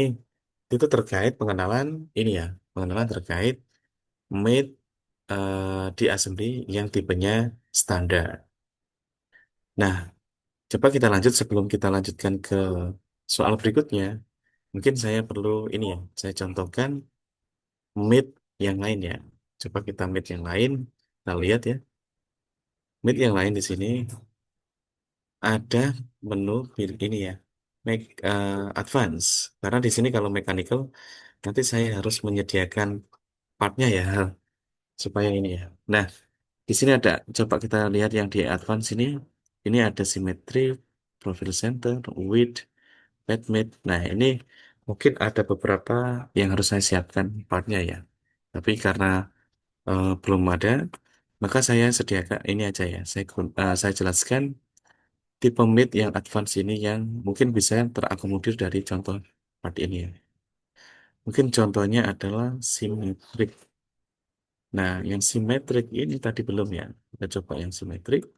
itu terkait pengenalan ini ya, pengenalan terkait made di assembly yang tipenya standar. Nah, coba kita lanjut sebelum kita lanjutkan ke soal berikutnya. Mungkin saya perlu ini ya, saya contohkan mid yang lain ya. Coba kita mid yang lain, kita lihat ya. Mid yang lain di sini ada menu ini ya, make advance. Karena di sini kalau mechanical nanti saya harus menyediakan partnya ya, supaya ini ya. Nah, di sini ada, coba kita lihat yang di advance ini. Ini ada symmetry, profile center, width, badmate. Nah, ini mungkin ada beberapa yang harus saya siapkan partnya ya. Tapi karena belum ada, maka saya sediakan ini aja ya. Saya jelaskan tipe mid yang advance ini yang mungkin bisa terakomodir dari contoh part ini ya. Mungkin contohnya adalah symmetric. Nah, yang symmetric ini tadi belum ya. Kita coba yang symmetric.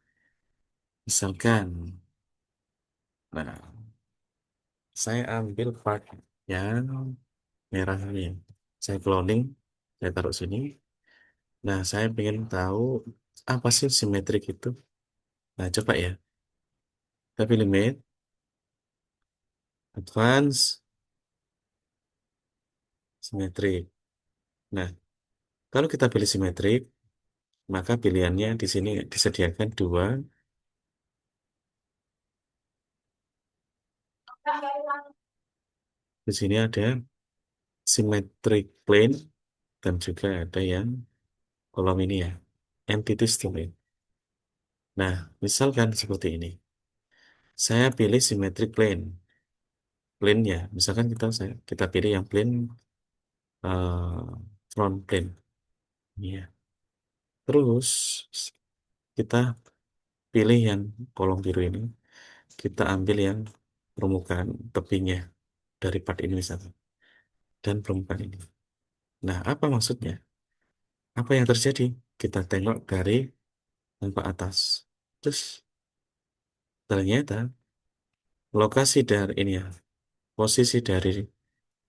Misalkan, nah, saya ambil part yang merah ini. Saya cloning, saya taruh sini. Nah, saya ingin tahu apa sih symmetric itu. Nah, coba ya. Kita pilih mid, advance, symmetric. Nah, kalau kita pilih symmetric, maka pilihannya di sini disediakan dua. Di sini ada symmetric plane dan juga ada yang kolom ini ya, entities domain. Nah, misalkan seperti ini. Saya pilih symmetric plane. Plane-nya, misalkan kita pilih yang plane front plane. Iya. Terus kita pilih yang kolom biru ini. Kita ambil yang permukaan tepinya dari part ini misalkan. Dan permukaan ini. Nah, apa maksudnya? Apa yang terjadi? Kita tengok dari tanpa atas. Terus ternyata lokasi dari ini ya, posisi dari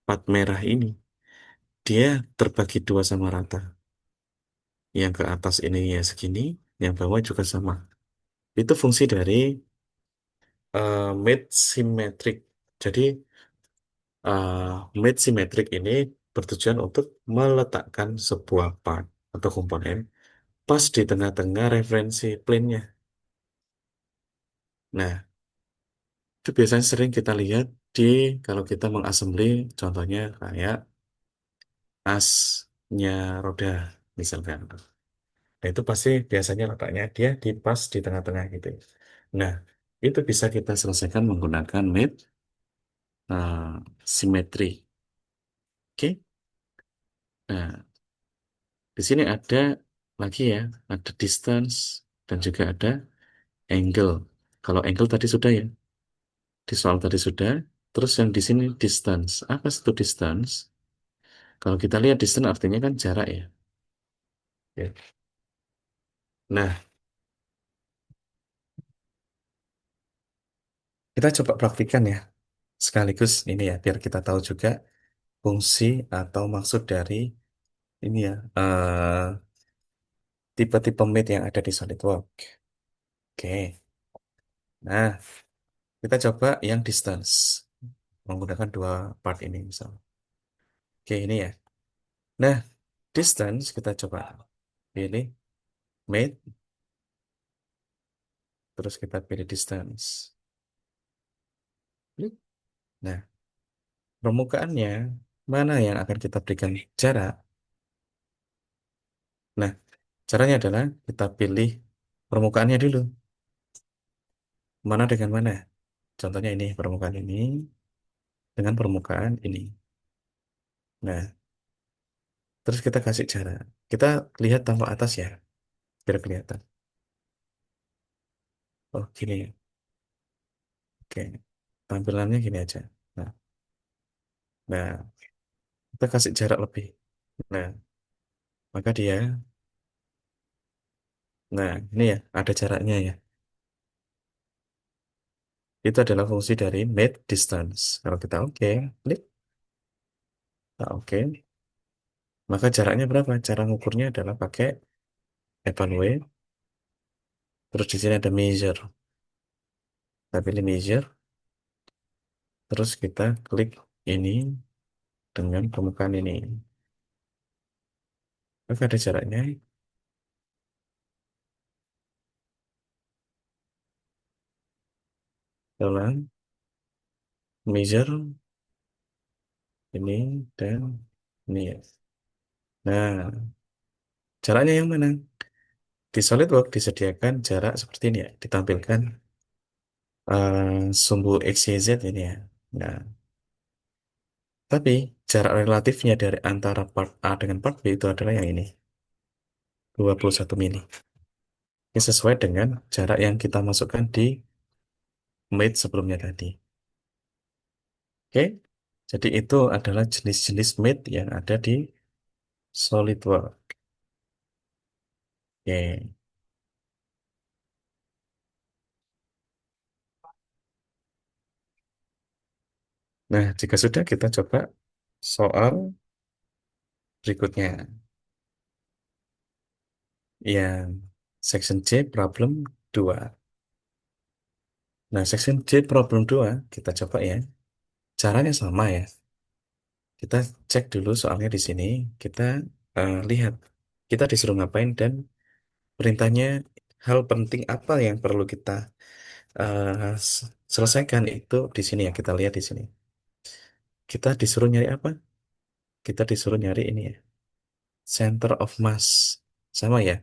part merah ini, dia terbagi dua sama rata. Yang ke atas ini ya segini, yang bawah juga sama. Itu fungsi dari mid symmetric. Jadi mid symmetric ini bertujuan untuk meletakkan sebuah part atau komponen pas di tengah-tengah referensi plane-nya. Nah, itu biasanya sering kita lihat di kalau kita mengassembly, contohnya kayak asnya roda, misalkan. Nah, itu pasti biasanya letaknya dia di pas di tengah-tengah gitu. Nah, itu bisa kita selesaikan menggunakan mid simetri. Oke. Nah, di sini ada lagi ya, ada distance dan juga ada angle. Kalau angle tadi sudah ya, di soal tadi sudah. Terus yang di sini distance. Apa itu distance? Kalau kita lihat distance artinya kan jarak ya. Ya. Nah, kita coba praktikkan ya. Sekaligus ini ya, biar kita tahu juga fungsi atau maksud dari ini ya, tipe-tipe mate yang ada di SolidWorks. Oke, nah kita coba yang distance menggunakan dua part ini misal. Oke, ini ya. Nah, distance kita coba pilih mate, terus kita pilih distance. Klik. Nah, permukaannya mana yang akan kita berikan jarak? Nah, caranya adalah kita pilih permukaannya dulu. Mana dengan mana? Contohnya ini permukaan ini dengan permukaan ini. Nah, terus kita kasih jarak. Kita lihat tampak atas ya, biar kelihatan. Oh, gini ya. Oke. Tampilannya gini aja. Nah, nah, kita kasih jarak lebih. Nah, maka dia, nah, ini ya, ada jaraknya ya. Itu adalah fungsi dari made distance. Kalau kita oke, klik, kita oke, maka jaraknya berapa? Cara ngukurnya adalah pakai evaluate, terus di sini ada measure. Kita pilih measure, terus kita klik ini dengan permukaan ini. Oke, ada jaraknya. Ulang, measure, ini, dan ini ya. Nah, jaraknya yang mana? Di SolidWorks disediakan jarak seperti ini ya, ditampilkan sumbu X, Y, Z ini ya. Nah, tapi jarak relatifnya dari antara part A dengan part B itu adalah yang ini, 21 mili. Ini sesuai dengan jarak yang kita masukkan di mate sebelumnya tadi. Oke, jadi itu adalah jenis-jenis mate yang ada di SolidWorks. Oke. Nah, jika sudah kita coba soal berikutnya. Yang section C problem 2. Nah, section C problem 2 kita coba ya. Caranya sama ya. Kita cek dulu soalnya di sini. Kita lihat kita disuruh ngapain dan perintahnya hal penting apa yang perlu kita selesaikan itu di sini ya. Kita lihat di sini. Kita disuruh nyari apa? Kita disuruh nyari ini ya. Center of mass. Sama ya.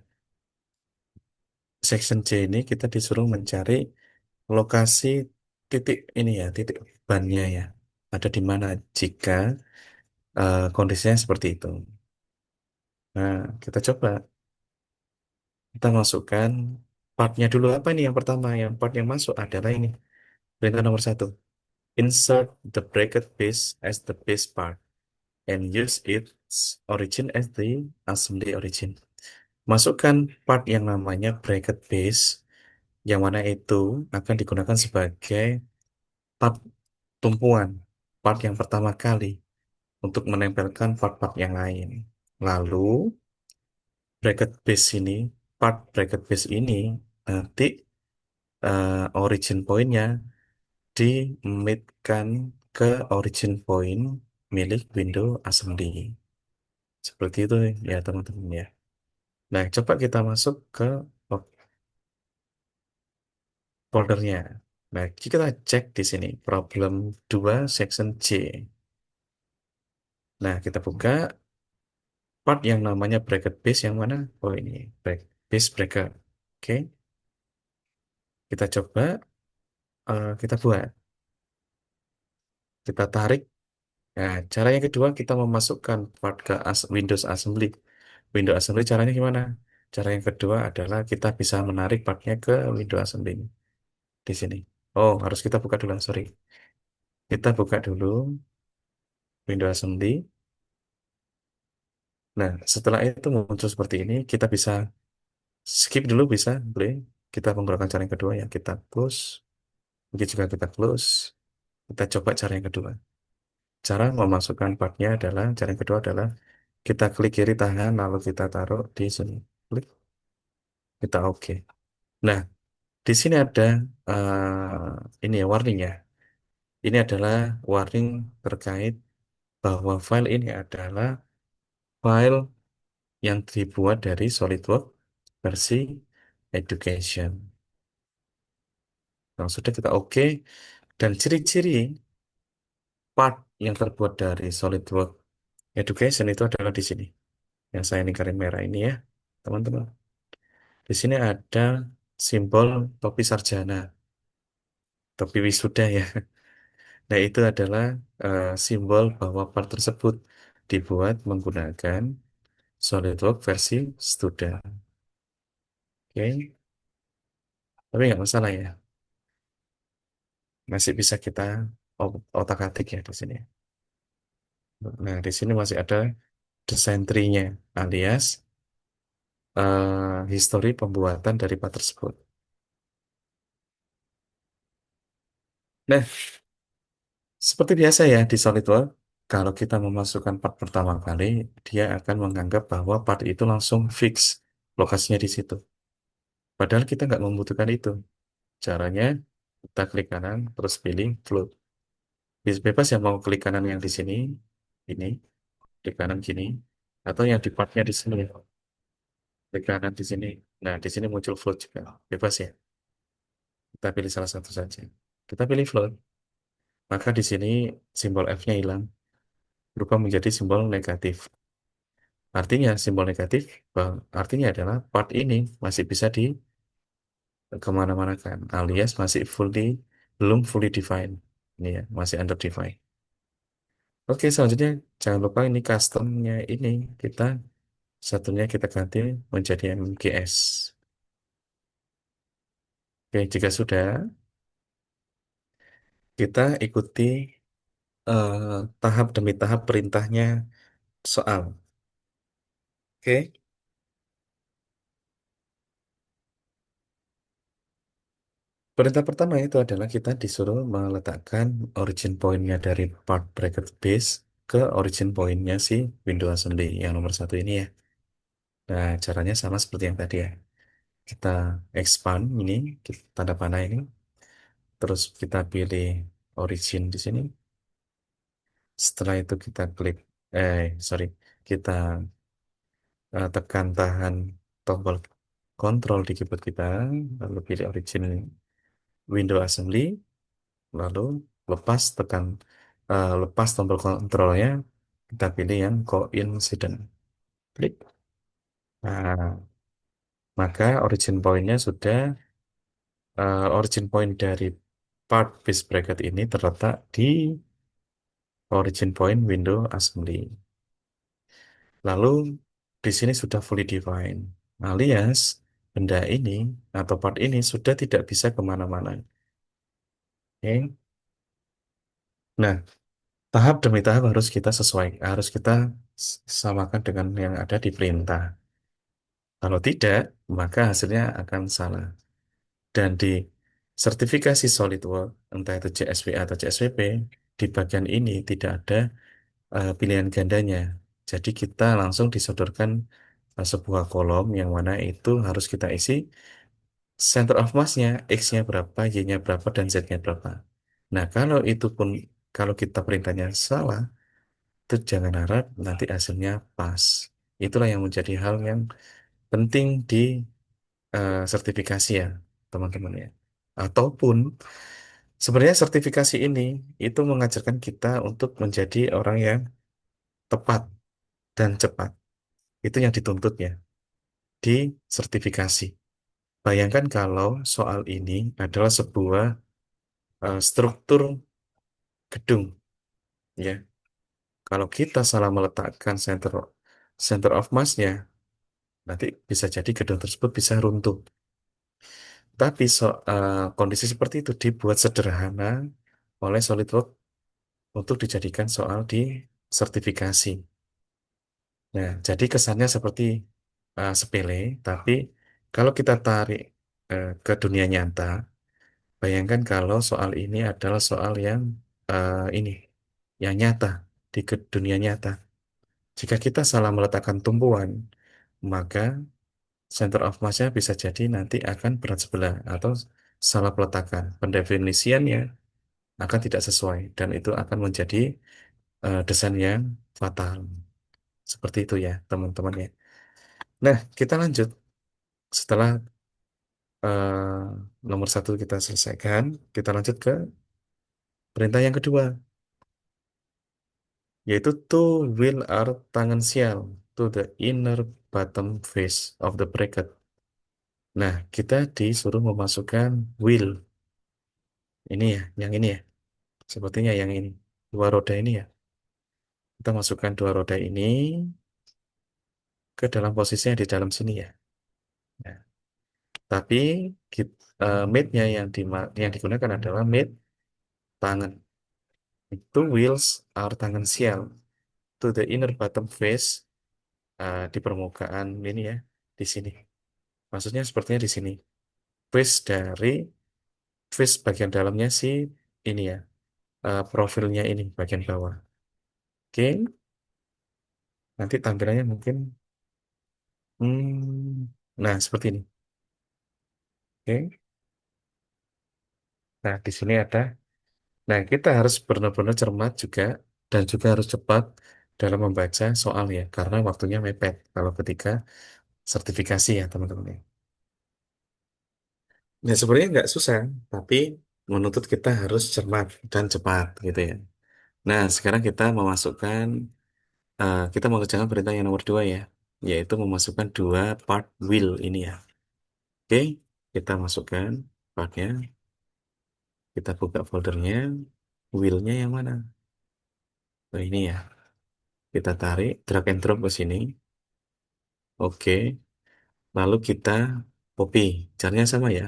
Section C ini kita disuruh mencari lokasi titik ini ya, titik bannya ya. Ada di mana jika kondisinya seperti itu. Nah, kita coba. Kita masukkan partnya dulu. Apa ini yang pertama? Yang part yang masuk adalah ini. Perintah nomor 1. Insert the bracket base as the base part and use its origin as the assembly origin. Masukkan part yang namanya bracket base, yang mana itu akan digunakan sebagai part tumpuan, part yang pertama kali untuk menempelkan part-part yang lain. Lalu, bracket base ini, part bracket base ini nanti origin point-nya di-mate-kan ke origin point milik window assembly. Seperti itu ya teman-teman ya. Nah, coba kita masuk ke foldernya. Nah, kita cek di sini problem 2 section C. Nah, kita buka part yang namanya bracket base yang mana? Oh, ini base bracket. Oke, kita coba kita buat. Kita tarik. Nah, cara yang kedua kita memasukkan part ke Windows Assembly. Windows Assembly caranya gimana? Cara yang kedua adalah kita bisa menarik partnya ke Windows Assembly di sini. Oh, harus kita buka dulu, sorry. Kita buka dulu Windows Assembly. Nah, setelah itu muncul seperti ini, kita bisa skip dulu, bisa, boleh. Kita menggunakan cara yang kedua ya, kita close. Begitu juga kita close. Kita coba cara yang kedua. Cara memasukkan partnya adalah, cara yang kedua adalah kita klik kiri tangan, lalu kita taruh di sini. Klik, kita oke. Nah, di sini ada ini ya, warning ya. Ini adalah warning terkait bahwa file ini adalah file yang dibuat dari SolidWorks versi Education. Nah, sudah kita oke. Dan ciri-ciri part yang terbuat dari SolidWorks Education itu adalah di sini. Yang saya lingkarin merah ini ya, teman-teman. Di sini ada simbol topi sarjana, topi wisuda ya. Nah, itu adalah simbol bahwa part tersebut dibuat menggunakan SolidWorks versi student. Oke, tapi nggak masalah ya. Masih bisa kita otak-atik ya di sini. Nah, di sini masih ada desain tree-nya alias histori pembuatan dari part tersebut. Nah, seperti biasa ya di SolidWorks, kalau kita memasukkan part pertama kali, dia akan menganggap bahwa part itu langsung fix lokasinya di situ. Padahal kita nggak membutuhkan itu. Caranya, Kita klik kanan, terus pilih float. Bebas ya mau klik kanan yang di sini, ini, klik kanan gini, atau yang di partnya di sini, klik kanan di sini. Nah, di sini muncul float juga. Bebas ya. Kita pilih salah satu saja. Kita pilih float. Maka di sini simbol F-nya hilang, berubah menjadi simbol negatif. Artinya simbol negatif, artinya adalah part ini masih bisa di kemana-mana kan, alias masih belum fully defined. Ini ya, masih under define. Oke, selanjutnya jangan lupa ini customnya ini kita satunya kita ganti menjadi MGS. Oke, jika sudah, kita ikuti tahap demi tahap perintahnya soal. Oke, perintah pertama itu adalah kita disuruh meletakkan origin point-nya dari part bracket base ke origin point-nya si window assembly yang nomor satu ini ya. Nah, caranya sama seperti yang tadi ya. Kita expand ini, tanda panah ini, terus kita pilih origin di sini. Setelah itu kita klik, sorry, kita tekan tahan tombol kontrol di keyboard kita, lalu pilih origin window assembly, lalu lepas tombol kontrolnya, kita pilih yang coincident. Klik. Nah, maka origin point-nya sudah, origin point dari part base bracket ini terletak di origin point window assembly. Lalu di sini sudah fully defined, alias benda ini atau part ini sudah tidak bisa kemana-mana. Oke. Nah, tahap demi tahap harus kita samakan dengan yang ada di perintah. Kalau tidak, maka hasilnya akan salah. Dan di sertifikasi SolidWorks, entah itu CSWA atau CSWP, di bagian ini tidak ada pilihan gandanya. Jadi kita langsung disodorkan sebuah kolom yang mana itu harus kita isi center of mass-nya, X-nya berapa, Y-nya berapa, dan Z-nya berapa. Nah, kalau kita perintahnya salah, itu jangan harap nanti hasilnya pas. Itulah yang menjadi hal yang penting di sertifikasi ya, teman-teman ya. Ataupun sebenarnya sertifikasi ini itu mengajarkan kita untuk menjadi orang yang tepat dan cepat. Itu yang dituntut ya di sertifikasi. Bayangkan kalau soal ini adalah sebuah struktur gedung, ya. Kalau kita salah meletakkan center of mass-nya, nanti bisa jadi gedung tersebut bisa runtuh. Tapi kondisi seperti itu dibuat sederhana oleh SolidWorks untuk dijadikan soal di sertifikasi. Nah, jadi kesannya seperti sepele, tapi kalau kita tarik ke dunia nyata, bayangkan kalau soal ini adalah soal yang ini, yang nyata di dunia nyata. Jika kita salah meletakkan tumpuan, maka center of mass-nya bisa jadi nanti akan berat sebelah atau salah peletakan. Pendefinisiannya akan tidak sesuai dan itu akan menjadi desain yang fatal. Seperti itu ya, teman-teman ya. Nah, kita lanjut. Setelah eh, nomor satu kita selesaikan, kita lanjut ke perintah yang kedua, yaitu to will our tangensial to the inner bottom face of the bracket. Nah, kita disuruh memasukkan will. Ini ya, yang ini ya. Sepertinya yang ini. Dua roda ini ya. Kita masukkan dua roda ini ke dalam posisinya di dalam sini ya. Nah, tapi mate-nya yang digunakan adalah mate tangan. Itu wheels are tangensial to the inner bottom face, di permukaan ini ya, di sini. Maksudnya sepertinya di sini. Face dari face bagian dalamnya si ini ya, profilnya ini bagian bawah. Oke, nanti tampilannya mungkin, nah seperti ini. Oke, Nah, di sini ada. Nah, kita harus benar-benar cermat juga dan juga harus cepat dalam membaca soal ya, karena waktunya mepet kalau ketika sertifikasi ya teman-teman. Nah, sebenarnya nggak susah, tapi menuntut kita harus cermat dan cepat gitu ya. Nah, sekarang kita memasukkan, kita mengerjakan perintah yang nomor 2 ya, yaitu memasukkan dua part will ini ya. Oke, kita masukkan partnya, kita buka foldernya, willnya yang mana? Oh, ini ya, kita tarik, drag and drop ke sini. Oke, lalu kita copy. Caranya sama ya,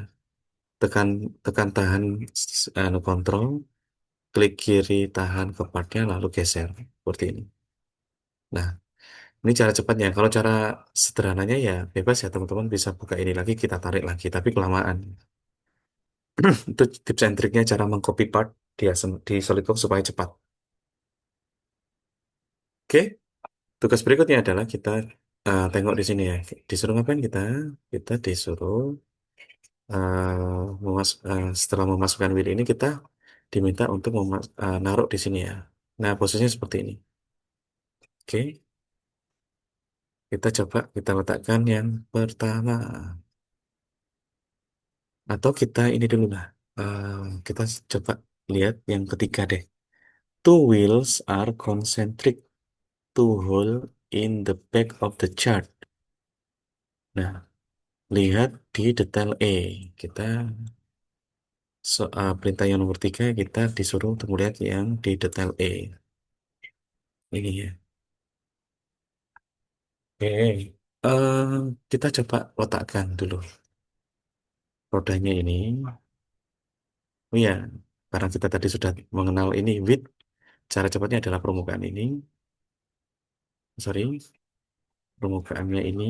tekan tekan tahan kontrol, klik kiri tahan ke partnya, lalu geser seperti ini. Nah, ini cara cepatnya. Kalau cara sederhananya ya bebas ya teman-teman bisa buka ini lagi, kita tarik lagi, tapi kelamaan. Itu tips and triknya cara mengcopy part di SolidWorks supaya cepat. Oke, tugas berikutnya adalah kita tengok di sini ya. Disuruh ngapain kita? Kita disuruh setelah memasukkan will ini kita diminta untuk naruh di sini ya. Nah, posisinya seperti ini. Oke, kita coba kita letakkan yang pertama. Atau kita ini dulu lah. Kita coba lihat yang ketiga deh. Two wheels are concentric to hole in the back of the chart. Nah, lihat di detail E. Kita perintah yang nomor 3 kita disuruh untuk melihat yang di detail E. Ini ya. Oke. Eh, kita coba letakkan dulu rodanya ini. Oh ya, karena kita tadi sudah mengenal ini width, cara cepatnya adalah permukaan ini. Sorry, permukaannya ini.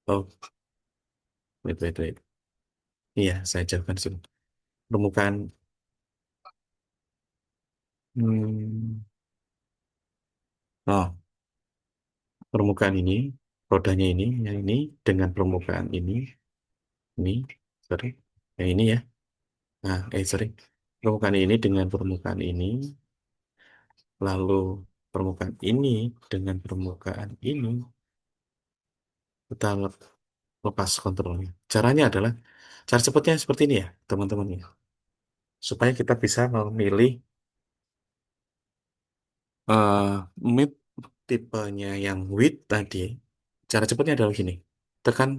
Oh, wait, wait, wait. Iya, saya jawabkan sih. Permukaan, hmm, oh, permukaan ini, rodanya ini, yang ini dengan permukaan ini, sorry, yang ini ya. Nah, sorry, permukaan ini dengan permukaan ini, lalu permukaan ini dengan permukaan ini, kita lepas kontrolnya. Caranya adalah, cara cepatnya seperti ini ya, teman-teman ya. Supaya kita bisa memilih eh mid tipenya yang width tadi. Cara cepatnya adalah gini. Tekan,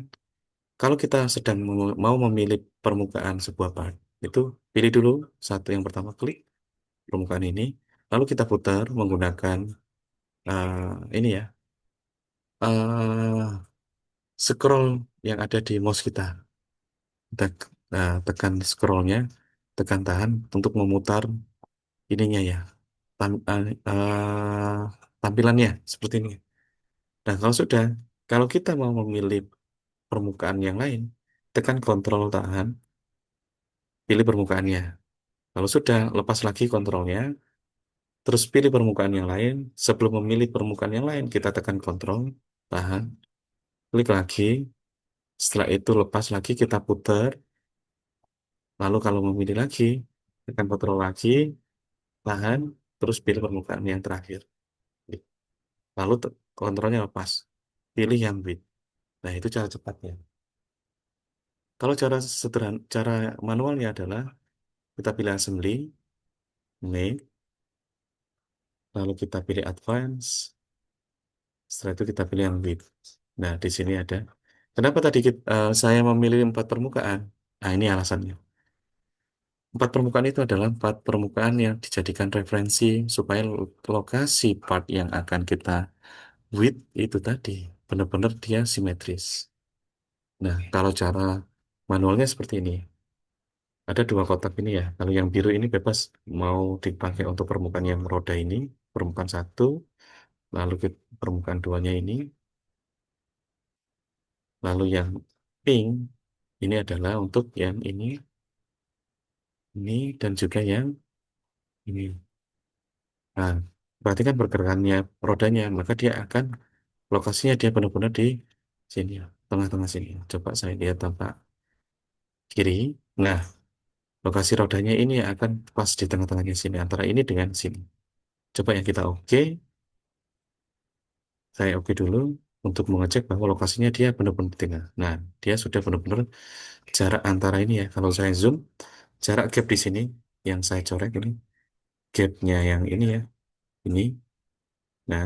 kalau kita sedang mau memilih permukaan sebuah part, itu pilih dulu satu yang pertama, klik permukaan ini, lalu kita putar menggunakan ini ya, eh scroll yang ada di mouse kita. Tekan scrollnya, tekan tahan untuk memutar ininya ya, tam- eh, eh, tampilannya seperti ini. Nah, kalau kita mau memilih permukaan yang lain, tekan kontrol tahan, pilih permukaannya. Kalau sudah, lepas lagi kontrolnya, terus pilih permukaan yang lain. Sebelum memilih permukaan yang lain, kita tekan kontrol tahan, klik lagi. Setelah itu lepas lagi, kita putar. Lalu kalau memilih lagi, tekan kontrol lagi, tahan, terus pilih permukaan yang terakhir. Lalu kontrolnya lepas, pilih yang width. Nah, itu cara cepatnya. Kalau cara sederhana, cara manualnya adalah kita pilih assembly, make, lalu kita pilih advance, setelah itu kita pilih yang width. Nah, di sini ada. Kenapa tadi saya memilih 4 permukaan? Nah, ini alasannya. 4 permukaan itu adalah 4 permukaan yang dijadikan referensi supaya lokasi part yang akan kita width itu tadi benar-benar dia simetris. Nah, kalau cara manualnya seperti ini. Ada 2 kotak ini ya. Kalau yang biru ini bebas mau dipakai untuk permukaan yang roda ini, permukaan satu, lalu permukaan duanya ini, lalu yang pink ini adalah untuk yang ini dan juga yang ini. Nah, berarti kan pergerakannya rodanya, maka dia akan lokasinya dia benar-benar di sini, ya, tengah-tengah sini. Coba saya lihat tampak kiri. Nah, Lokasi rodanya ini akan pas di tengah-tengahnya sini, antara ini dengan sini. Coba yang kita oke, saya oke dulu untuk mengecek bahwa lokasinya dia benar-benar di tengah. Nah, dia sudah benar-benar jarak antara ini ya. Kalau saya zoom, jarak gap di sini yang saya coret ini, gapnya yang ini ya, ini. Nah,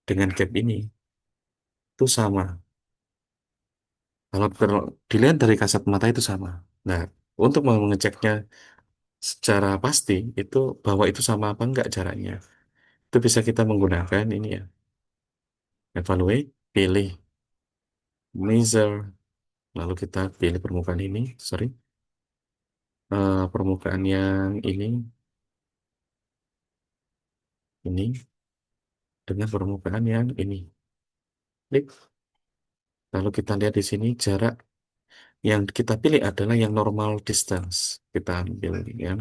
dengan gap ini itu sama. Kalau dilihat dari kasat mata itu sama. Nah, untuk mengeceknya secara pasti itu bahwa itu sama apa enggak jaraknya, itu bisa kita menggunakan ini ya, evaluate, pilih, measure, lalu kita pilih permukaan ini, sorry, permukaan yang ini dengan permukaan yang ini. Klik. Lalu kita lihat di sini jarak yang kita pilih adalah yang normal distance. Kita ambil yang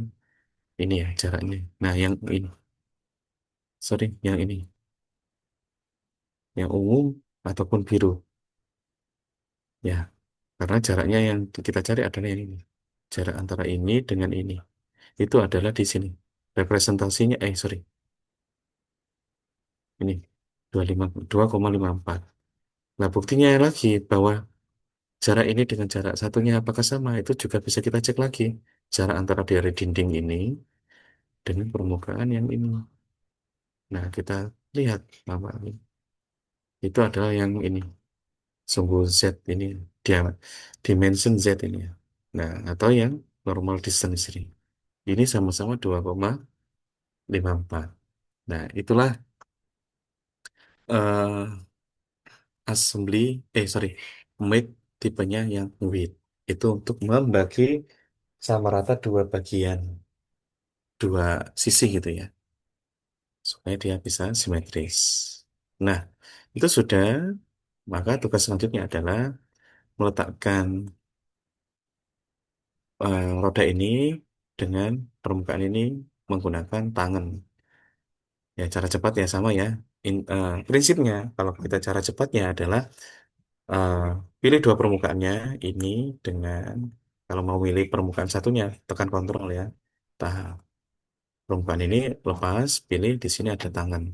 ini ya jaraknya. Nah, yang ini, sorry, yang ini, yang ungu ataupun biru. Ya, karena jaraknya yang kita cari adalah yang ini. Jarak antara ini dengan ini. Itu adalah di sini. Representasinya, sorry, ini 2,54. Nah, buktinya lagi bahwa jarak ini dengan jarak satunya apakah sama? Itu juga bisa kita cek lagi. Jarak antara dari dinding ini dengan permukaan yang ini. Nah, kita lihat nama ini. Itu adalah yang ini. Sumbu Z ini, dia dimension Z ini ya. Nah, atau yang normal distance ini. Ini sama-sama 2,54. Nah, itulah eh assembly, sorry, made tipenya yang with. Itu untuk membagi sama rata dua bagian, dua sisi gitu ya, supaya dia bisa simetris. Nah, itu sudah, maka tugas selanjutnya adalah meletakkan roda ini dengan permukaan ini menggunakan tangan. Ya, cara cepat ya sama ya. Prinsipnya, kalau kita cara cepatnya adalah eh, pilih dua permukaannya ini dengan kalau mau milih permukaan satunya tekan kontrol ya. Tahap permukaan ini lepas, pilih di sini ada tangan.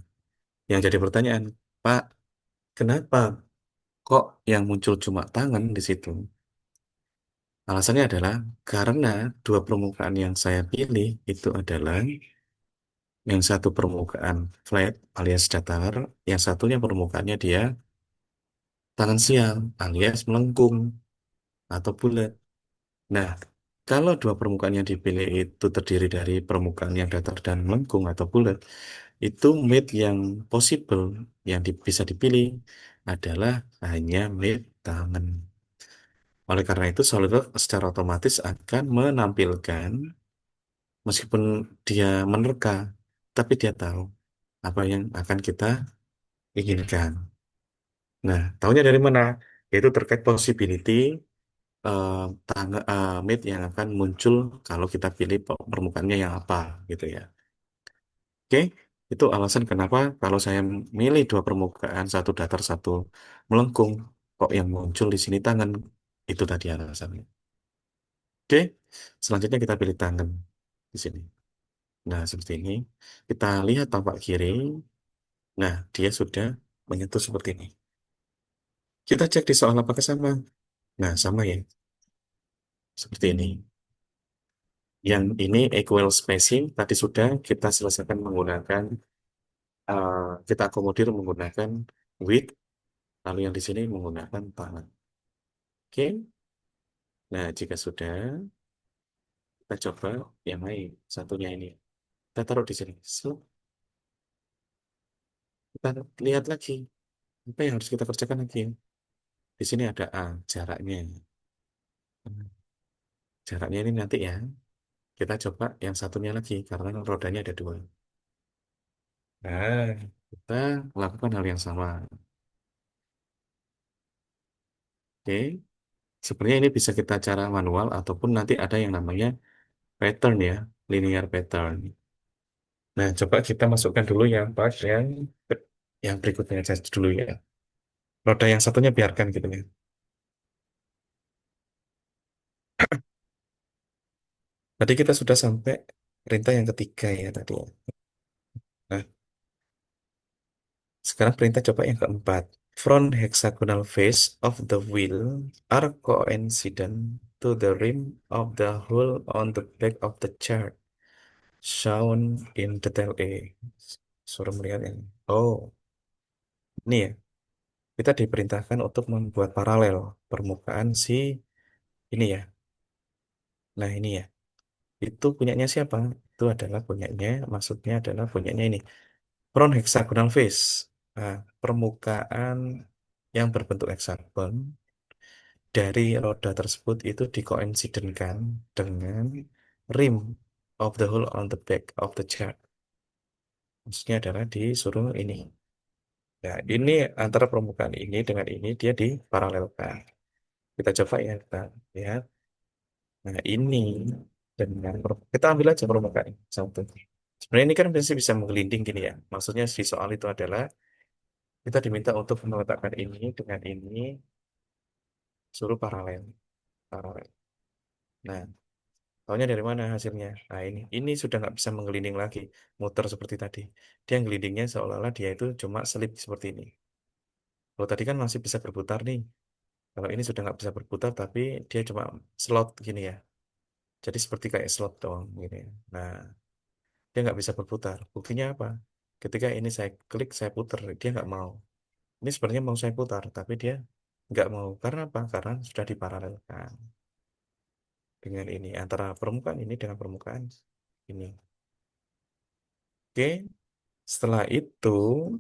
Yang jadi pertanyaan, Pak, kenapa kok yang muncul cuma tangan di situ? Alasannya adalah karena dua permukaan yang saya pilih itu adalah yang satu permukaan flat alias datar, yang satunya permukaannya dia tangan siang alias melengkung atau bulat. Nah, kalau dua permukaan yang dipilih itu terdiri dari permukaan yang datar dan melengkung atau bulat, itu mid yang possible yang bisa dipilih adalah hanya mid tangan. Oleh karena itu, SolidWorks secara otomatis akan menampilkan, meskipun dia menerka, tapi dia tahu apa yang akan kita inginkan. Nah, tahunya dari mana? Yaitu terkait possibility mid yang akan muncul kalau kita pilih permukaannya yang apa gitu ya. Oke, itu alasan kenapa kalau saya milih dua permukaan, satu datar, satu melengkung, kok yang muncul di sini tangan. Itu tadi alasannya. Oke, selanjutnya kita pilih tangan di sini. Nah, seperti ini. Kita lihat tampak kiri. Nah, dia sudah menyentuh seperti ini. Kita cek di soal apakah sama. Nah, sama ya. Seperti ini. Yang ini equal spacing tadi sudah kita selesaikan menggunakan eh, kita akomodir menggunakan width, lalu yang di sini menggunakan tangan. Oke. Nah, jika sudah, kita coba yang lain. Satunya ini. Kita taruh di sini. Kita lihat lagi. Apa yang harus kita kerjakan lagi? Di sini ada A, jaraknya. Jaraknya ini nanti ya. Kita coba yang satunya lagi, karena rodanya ada dua. Nah, kita lakukan hal yang sama. Oke. Sebenarnya ini bisa kita cara manual ataupun nanti ada yang namanya pattern ya, linear pattern. Nah, coba kita masukkan dulu yang pas yang berikutnya aja dulu ya. Roda yang satunya biarkan gitu ya. Tadi kita sudah sampai perintah yang ketiga ya tadi. Nah, sekarang perintah coba yang keempat. Front hexagonal face of the wheel are coincident to the rim of the hole on the back of the chart shown in detail A. Suruh melihat ini. Oh, ini ya. Kita diperintahkan untuk membuat paralel permukaan si ini ya. Nah, ini ya. Itu punyanya siapa? Itu adalah punyanya, maksudnya adalah punyanya ini. Front hexagonal face. Nah, permukaan yang berbentuk heksagon dari roda tersebut itu dikoinsidenkan dengan rim of the hole on the back of the chart. Maksudnya adalah disuruh ini. Nah, ini antara permukaan ini dengan ini dia diparalelkan. Kita coba ya, kita lihat. Nah, ini dengan kita ambil aja permukaan ini satu. Sebenarnya ini kan bisa menggelinding gini ya. Maksudnya di soal itu adalah kita diminta untuk meletakkan ini dengan ini suruh paralel, paralel. Nah, tahunya dari mana hasilnya? Nah, ini sudah nggak bisa menggelinding lagi, muter seperti tadi. Dia gelindingnya seolah-olah dia itu cuma selip seperti ini. Kalau tadi kan masih bisa berputar nih. Kalau ini sudah nggak bisa berputar, tapi dia cuma slot gini ya. Jadi seperti kayak slot doang gini ya. Nah, dia nggak bisa berputar. Buktinya apa? Ketika ini saya klik, saya putar, dia nggak mau. Ini sebenarnya mau saya putar, tapi dia nggak mau. Karena apa? Karena sudah diparalelkan dengan ini. Antara permukaan ini dengan permukaan ini. Oke, setelah itu,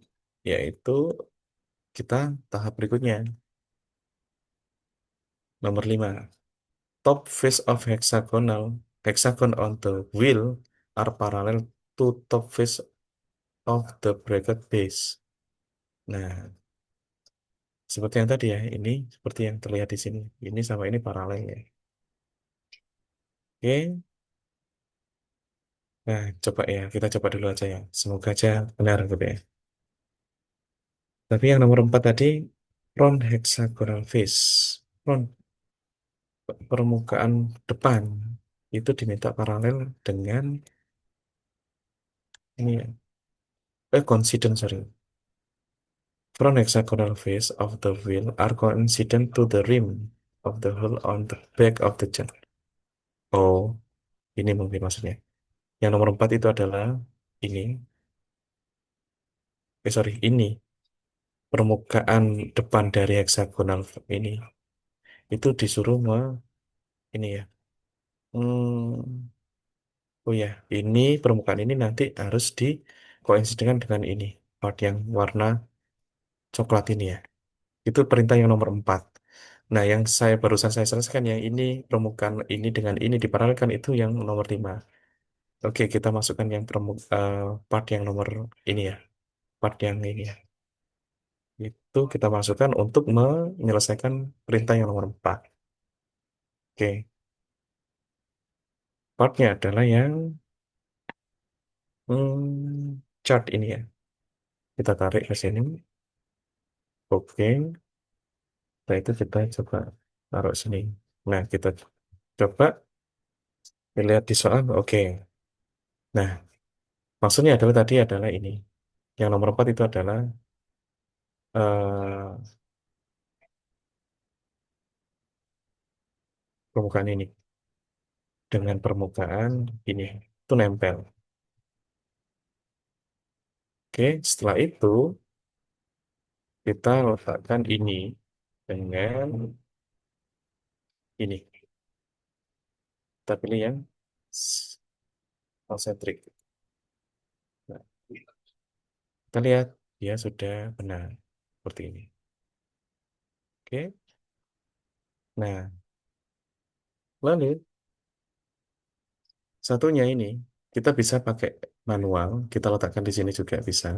yaitu kita tahap berikutnya. Nomor 5. Top face of hexagon on the wheel are parallel to top face of the bracket base. Nah, seperti yang tadi ya, ini seperti yang terlihat di sini. Ini sama ini paralel ya. Oke, nah coba ya, kita coba dulu aja ya. Semoga aja benar gitu ya. Tapi yang nomor 4 tadi, front hexagonal face. Front, permukaan depan itu diminta paralel dengan ini ya. Coincident, sorry. Front hexagonal face of the wheel are coincident to the rim of the hole on the back of the jet. Oh, ini mungkin maksudnya. Yang nomor 4 itu adalah ini. Sorry, ini. Permukaan depan dari hexagonal ini. Itu disuruh ini ya. Hmm, oh ya, ini permukaan ini nanti harus dikoinsidenkan dengan ini. Part yang warna coklat ini ya. Itu perintah yang nomor 4. Nah, yang barusan saya selesaikan yang ini permukaan ini dengan ini diparalelkan itu yang nomor 5. Oke, kita masukkan yang part yang nomor ini ya. Part yang ini ya. Itu kita masukkan untuk menyelesaikan perintah yang nomor 4. Oke, partnya adalah yang chart ini ya. Kita tarik ke sini. Oke, nah itu kita coba taruh sini. Nah, kita coba lihat di soal. Oke, nah maksudnya adalah tadi adalah ini. Yang nomor 4 itu adalah eh, permukaan ini dengan permukaan ini itu nempel. Oke, setelah itu kita letakkan ini dengan ini. Kita pilih yang concentric. Nah, kita lihat dia sudah benar seperti ini. Oke, nah lalu satunya ini kita bisa pakai manual, kita letakkan di sini juga bisa,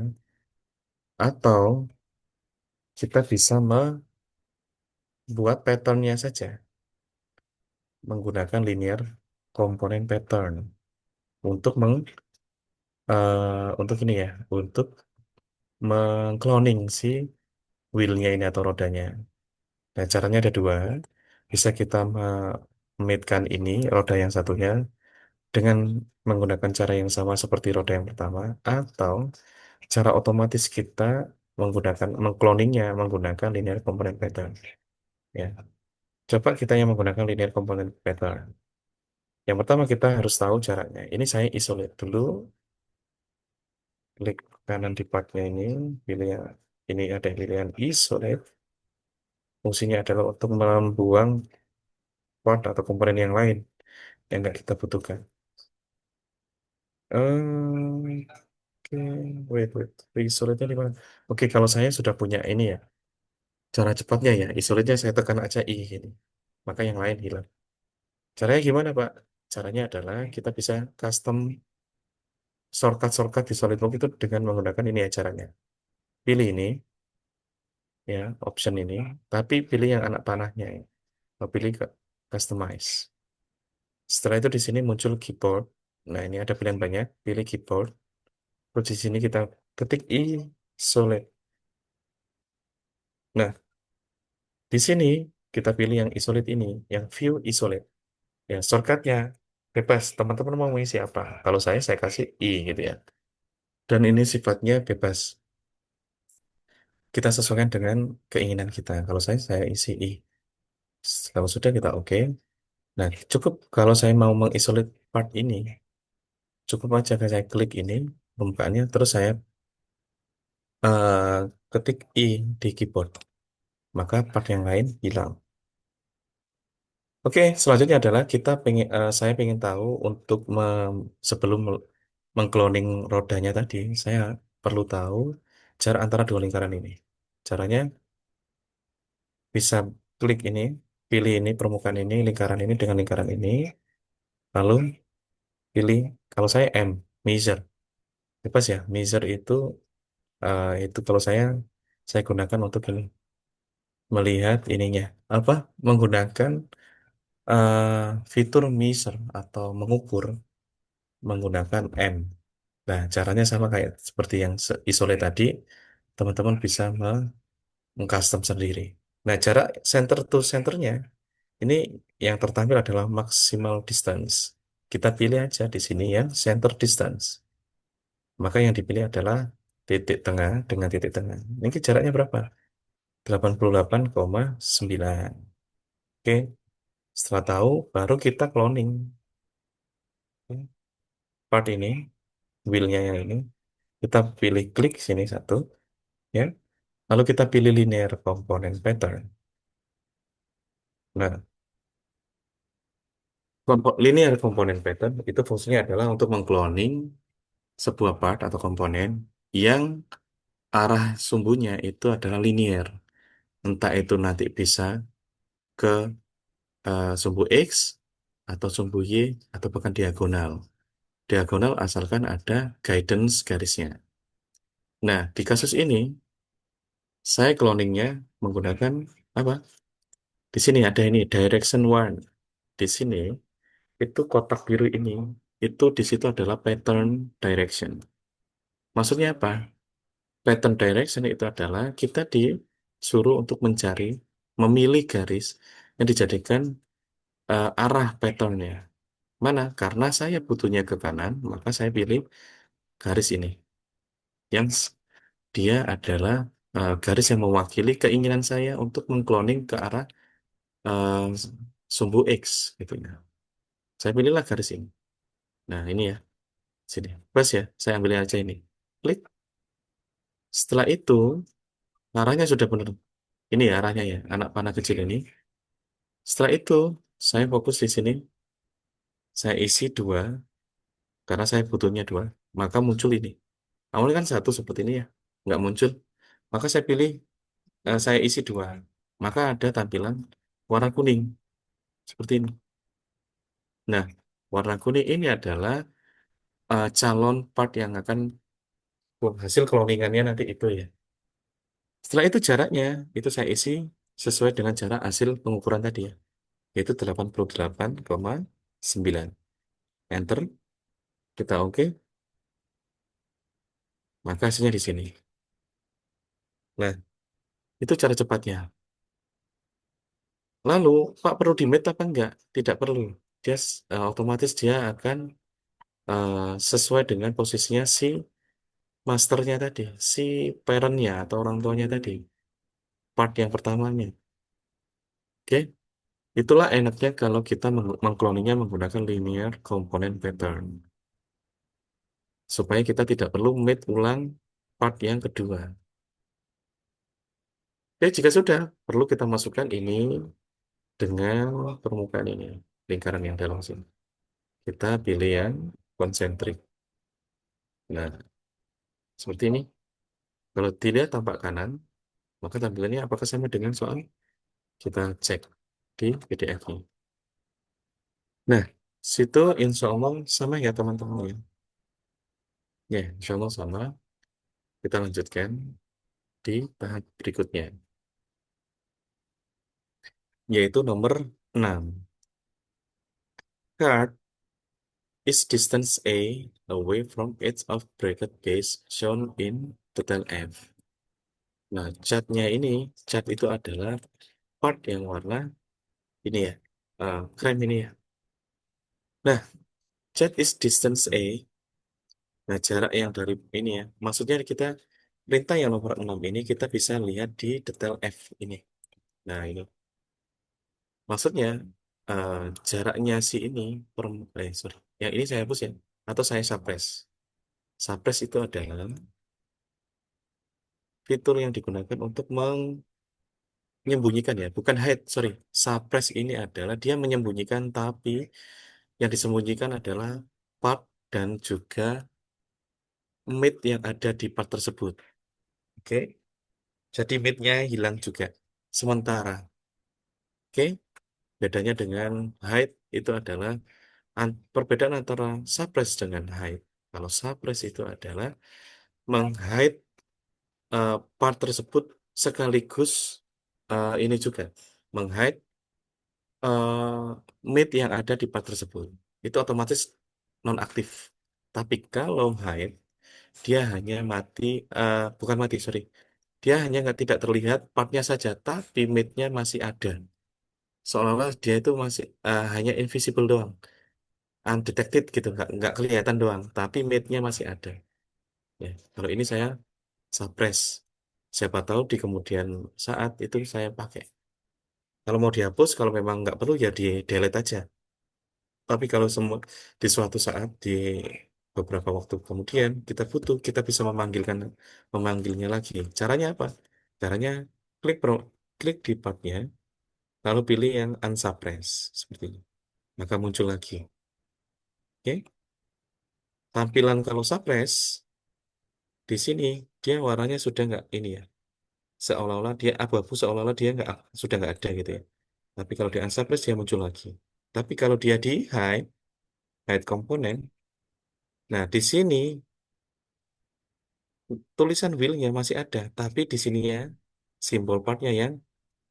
atau kita bisa membuat patternnya saja menggunakan linear component pattern untuk untuk ini ya, untuk mengcloning si wheelnya ini atau rodanya. Nah, caranya ada dua. Bisa kita memitkan ini roda yang satunya dengan menggunakan cara yang sama seperti roda yang pertama, atau cara otomatis kita menggunakan mengcloningnya menggunakan linear component pattern. Ya, coba kita yang menggunakan linear component pattern. Yang pertama kita harus tahu caranya. Ini saya isolate dulu, klik kanan di partnya ini, pilih yang ini ada pilihan isolate. Fungsinya adalah untuk membuang part atau komponen yang lain yang nggak kita butuhkan. Oke, wait. Isolate-nya di mana? Oke, kalau saya sudah punya ini ya, cara cepatnya ya, isolate-nya saya tekan aja I ini. Maka yang lain hilang. Caranya gimana, Pak? Caranya adalah kita bisa custom shortcut di SolidWorks itu dengan menggunakan ini ya caranya. Pilih ini, ya, option ini, tapi pilih yang anak panahnya ya. Pilih ke customize. Setelah itu di sini muncul keyboard. Nah, ini ada pilihan banyak, pilih keyboard. Terus di sini kita ketik I solid. Nah, di sini kita pilih yang isolate ini, yang view isolate. Ya, shortcutnya bebas. Teman-teman mau mengisi apa? Kalau saya kasih I gitu ya. Dan ini sifatnya bebas. Kita sesuaikan dengan keinginan kita. Kalau saya isi I. Kalau sudah kita oke. Nah, cukup kalau saya mau mengisolate part ini, cukup aja saya klik ini pembukaannya, terus saya ketik I di keyboard. Maka part yang lain hilang. Oke, selanjutnya adalah saya pengen tahu untuk sebelum mengcloning rodanya tadi, saya perlu tahu jarak antara dua lingkaran ini. Caranya bisa klik ini, pilih ini permukaan ini, lingkaran ini dengan lingkaran ini, lalu pilih kalau saya M, measure. Bebas ya, measure itu kalau saya gunakan untuk ini, melihat ininya apa menggunakan fitur measure atau mengukur menggunakan M. Nah, caranya sama kayak seperti yang isolate tadi, teman-teman bisa mengcustom sendiri. Nah, jarak center to centernya ini yang tertampil adalah maximal distance. Kita pilih aja di sini ya, center distance. Maka yang dipilih adalah titik tengah dengan titik tengah. Ini jaraknya berapa? 88,9. Oke, setelah tahu, baru kita cloning. Oke, part ini, wheel-nya yang ini, kita pilih klik sini satu, ya. Lalu kita pilih linear component pattern. Nah, linear component pattern itu fungsinya adalah untuk mengcloning sebuah part atau komponen yang arah sumbunya itu adalah linear. Entah itu nanti bisa ke sumbu X atau sumbu Y atau bahkan diagonal. Diagonal asalkan ada guidance garisnya. Nah, di kasus ini saya cloningnya menggunakan apa? Di sini ada ini direction one. Di sini itu kotak biru ini itu di situ adalah pattern direction. Maksudnya apa? Pattern direction itu adalah kita disuruh untuk mencari, memilih garis yang dijadikan arah patternnya. Mana? Karena saya butuhnya ke kanan, maka saya pilih garis ini. Yang dia adalah garis yang mewakili keinginan saya untuk mengcloning ke arah eh, sumbu X gitu ya. Saya pilihlah garis ini. Nah, ini ya, sini. Pas ya, saya ambil aja ini. Klik. Setelah itu, arahnya sudah benar. Ini ya arahnya ya, anak panah kecil ini. Setelah itu, saya fokus di sini. Saya isi dua, karena saya butuhnya dua. Maka muncul ini. Awalnya kan satu seperti ini ya, nggak muncul. Maka saya pilih, saya isi dua. Maka ada tampilan warna kuning, seperti ini. Nah, warna kuning ini adalah calon part yang akan hasil cloningannya nanti itu ya. Setelah itu jaraknya, itu saya isi sesuai dengan jarak hasil pengukuran tadi ya, yaitu 88,9. Enter, kita oke, maka hasilnya di sini. Nah, itu cara cepatnya. Lalu, Pak perlu di match apa enggak? Tidak perlu. Dia otomatis dia akan sesuai dengan posisinya si masternya tadi, si parentnya atau orang tuanya tadi, part yang pertamanya. Oke, itulah enaknya kalau kita mengkloninya menggunakan linear component pattern, supaya kita tidak perlu mate ulang part yang kedua. Oke, jika sudah, perlu kita masukkan ini dengan permukaan ini, lingkaran yang dalam sini. Kita pilih yang konsentrik. Nah, seperti ini. Kalau tidak tampak kanan, maka tampilannya apakah sama dengan soal? Kita cek di PDF-nya. Nah, situ insya Allah sama ya teman-teman ya. Ya, insya Allah sama. Kita lanjutkan di tahap berikutnya, yaitu nomor 6. Card is distance A away from edge of bracket base shown in detail F. Nah, cat itu adalah part yang warna ini ya, krem ini ya. Nah, cat is distance A. Nah, jarak yang dari ini ya, maksudnya kita perintah yang nomor 6 ini kita bisa lihat di detail F ini. Nah, ini maksudnya eh, jaraknya si ini, sorry, yang ini saya hapus ya, atau saya suppress. Suppress itu adalah fitur yang digunakan untuk menyembunyikan ya, bukan hide, sorry. Suppress ini adalah dia menyembunyikan, tapi yang disembunyikan adalah part dan juga mid yang ada di part tersebut. Oke, jadi midnya hilang juga. Sementara, oke, bedanya dengan hide itu adalah perbedaan antara suppress dengan hide. Kalau suppress itu adalah menghide part tersebut sekaligus ini juga menghide mid yang ada di part tersebut. Itu otomatis nonaktif. Tapi kalau hide, dia hanya mati, bukan mati, sorry. Dia hanya nggak tidak terlihat partnya saja, tapi midnya masih ada. Seolah-olah dia itu masih hanya invisible doang, undetected gitu, nggak kelihatan doang, tapi mid-nya masih ada. Ya, kalau ini saya suppress. Siapa tahu di kemudian saat itu saya pakai. Kalau mau dihapus, kalau memang nggak perlu ya di delete aja. Tapi kalau semua di suatu saat di beberapa waktu kemudian kita butuh, kita bisa memanggilnya lagi. Caranya apa? Caranya klik klik di partnya, lalu pilih yang unsuppress seperti ini. Maka muncul lagi. Oke? Tampilan kalau suppress di sini dia warnanya sudah nggak ini ya, seolah-olah dia abu-abu, seolah-olah dia nggak sudah nggak ada gitu ya. Tapi kalau di unsuppress dia muncul lagi. Tapi kalau dia di hide komponen, nah di sini tulisan wheel-nya masih ada, tapi di sininya simbol partnya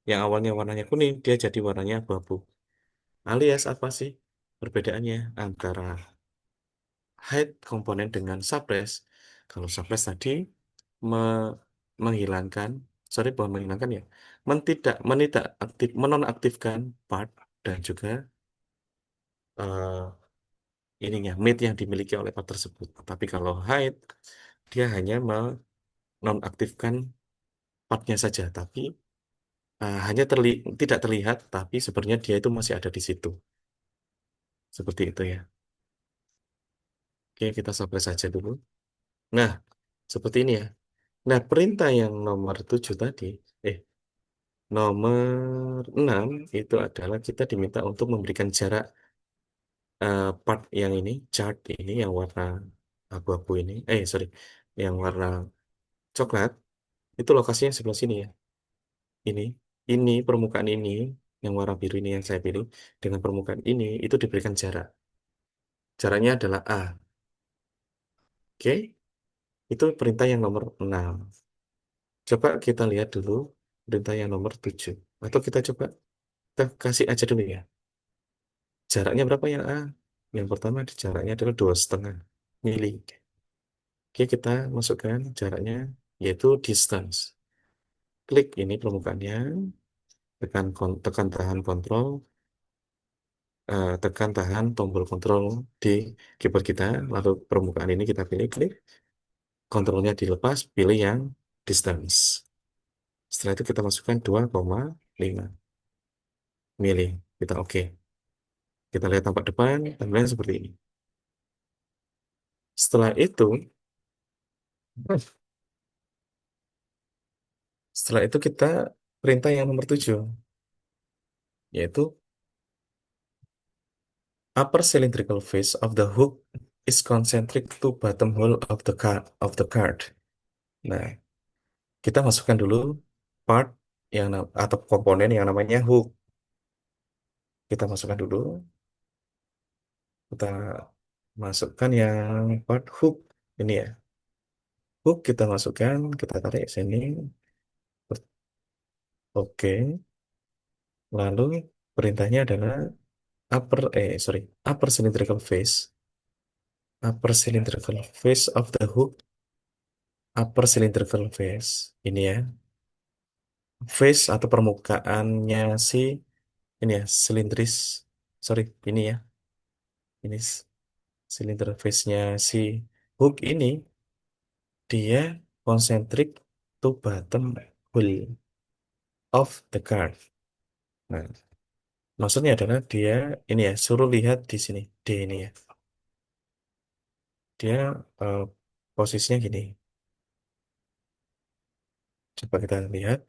yang awalnya warnanya kuning dia jadi warnanya abu-abu. Alias apa sih perbedaannya antara hide komponen dengan suppress? Kalau suppress tadi me- menghilangkan, sorry bukan menghilangkan ya, menidak aktif, menonaktifkan part dan juga eh, ininya mid yang dimiliki oleh part tersebut. Tapi kalau hide dia hanya menonaktifkan partnya saja, tapi hanya tidak terlihat, tapi sebenarnya dia itu masih ada di situ. Seperti itu ya. Oke, kita sampai saja dulu. Nah, seperti ini ya. Nah, perintah yang nomor 7 tadi, eh, nomor 6 itu adalah kita diminta untuk memberikan jarak part yang ini, chart ini yang warna abu-abu ini, sorry, yang warna coklat, itu lokasinya sebelah sini ya. Ini, permukaan ini, yang warna biru ini yang saya pilih, dengan permukaan ini, itu diberikan jarak. Jaraknya adalah A. Oke, itu perintah yang nomor 6. Coba kita lihat dulu perintah yang nomor 7. Atau kita kasih aja dulu ya. Jaraknya berapa yang A? Yang pertama jaraknya adalah 2,5 mili. Oke, kita masukkan jaraknya yaitu distance. Klik ini permukaannya, tekan tahan kontrol, tekan tahan tombol kontrol di keyboard kita, lalu permukaan ini kita pilih klik, kontrolnya dilepas, pilih yang distance. Setelah itu kita masukkan 2,5 mili, kita oke. Kita lihat tampak depan, tampilan seperti ini. Setelah itu, setelah itu kita perintah yang nomor 7, yaitu upper cylindrical face of the hook is concentric to bottom hole of the card. Nah, kita masukkan dulu part atau komponen yang namanya hook. Kita masukkan dulu, kita masukkan yang part hook ini ya. Hook kita masukkan, kita tarik sini. Oke. Lalu perintahnya adalah upper cylindrical face, of the hook, upper cylindrical face ini ya. Face atau permukaannya si ini ya, silindris. Sorry, ini ya. Ini silinder face-nya si hook ini dia concentric to bottom hole of the card. Nah, maksudnya adalah dia ini ya, suruh lihat di sini, D ini ya. Dia eh, posisinya gini. Coba kita lihat.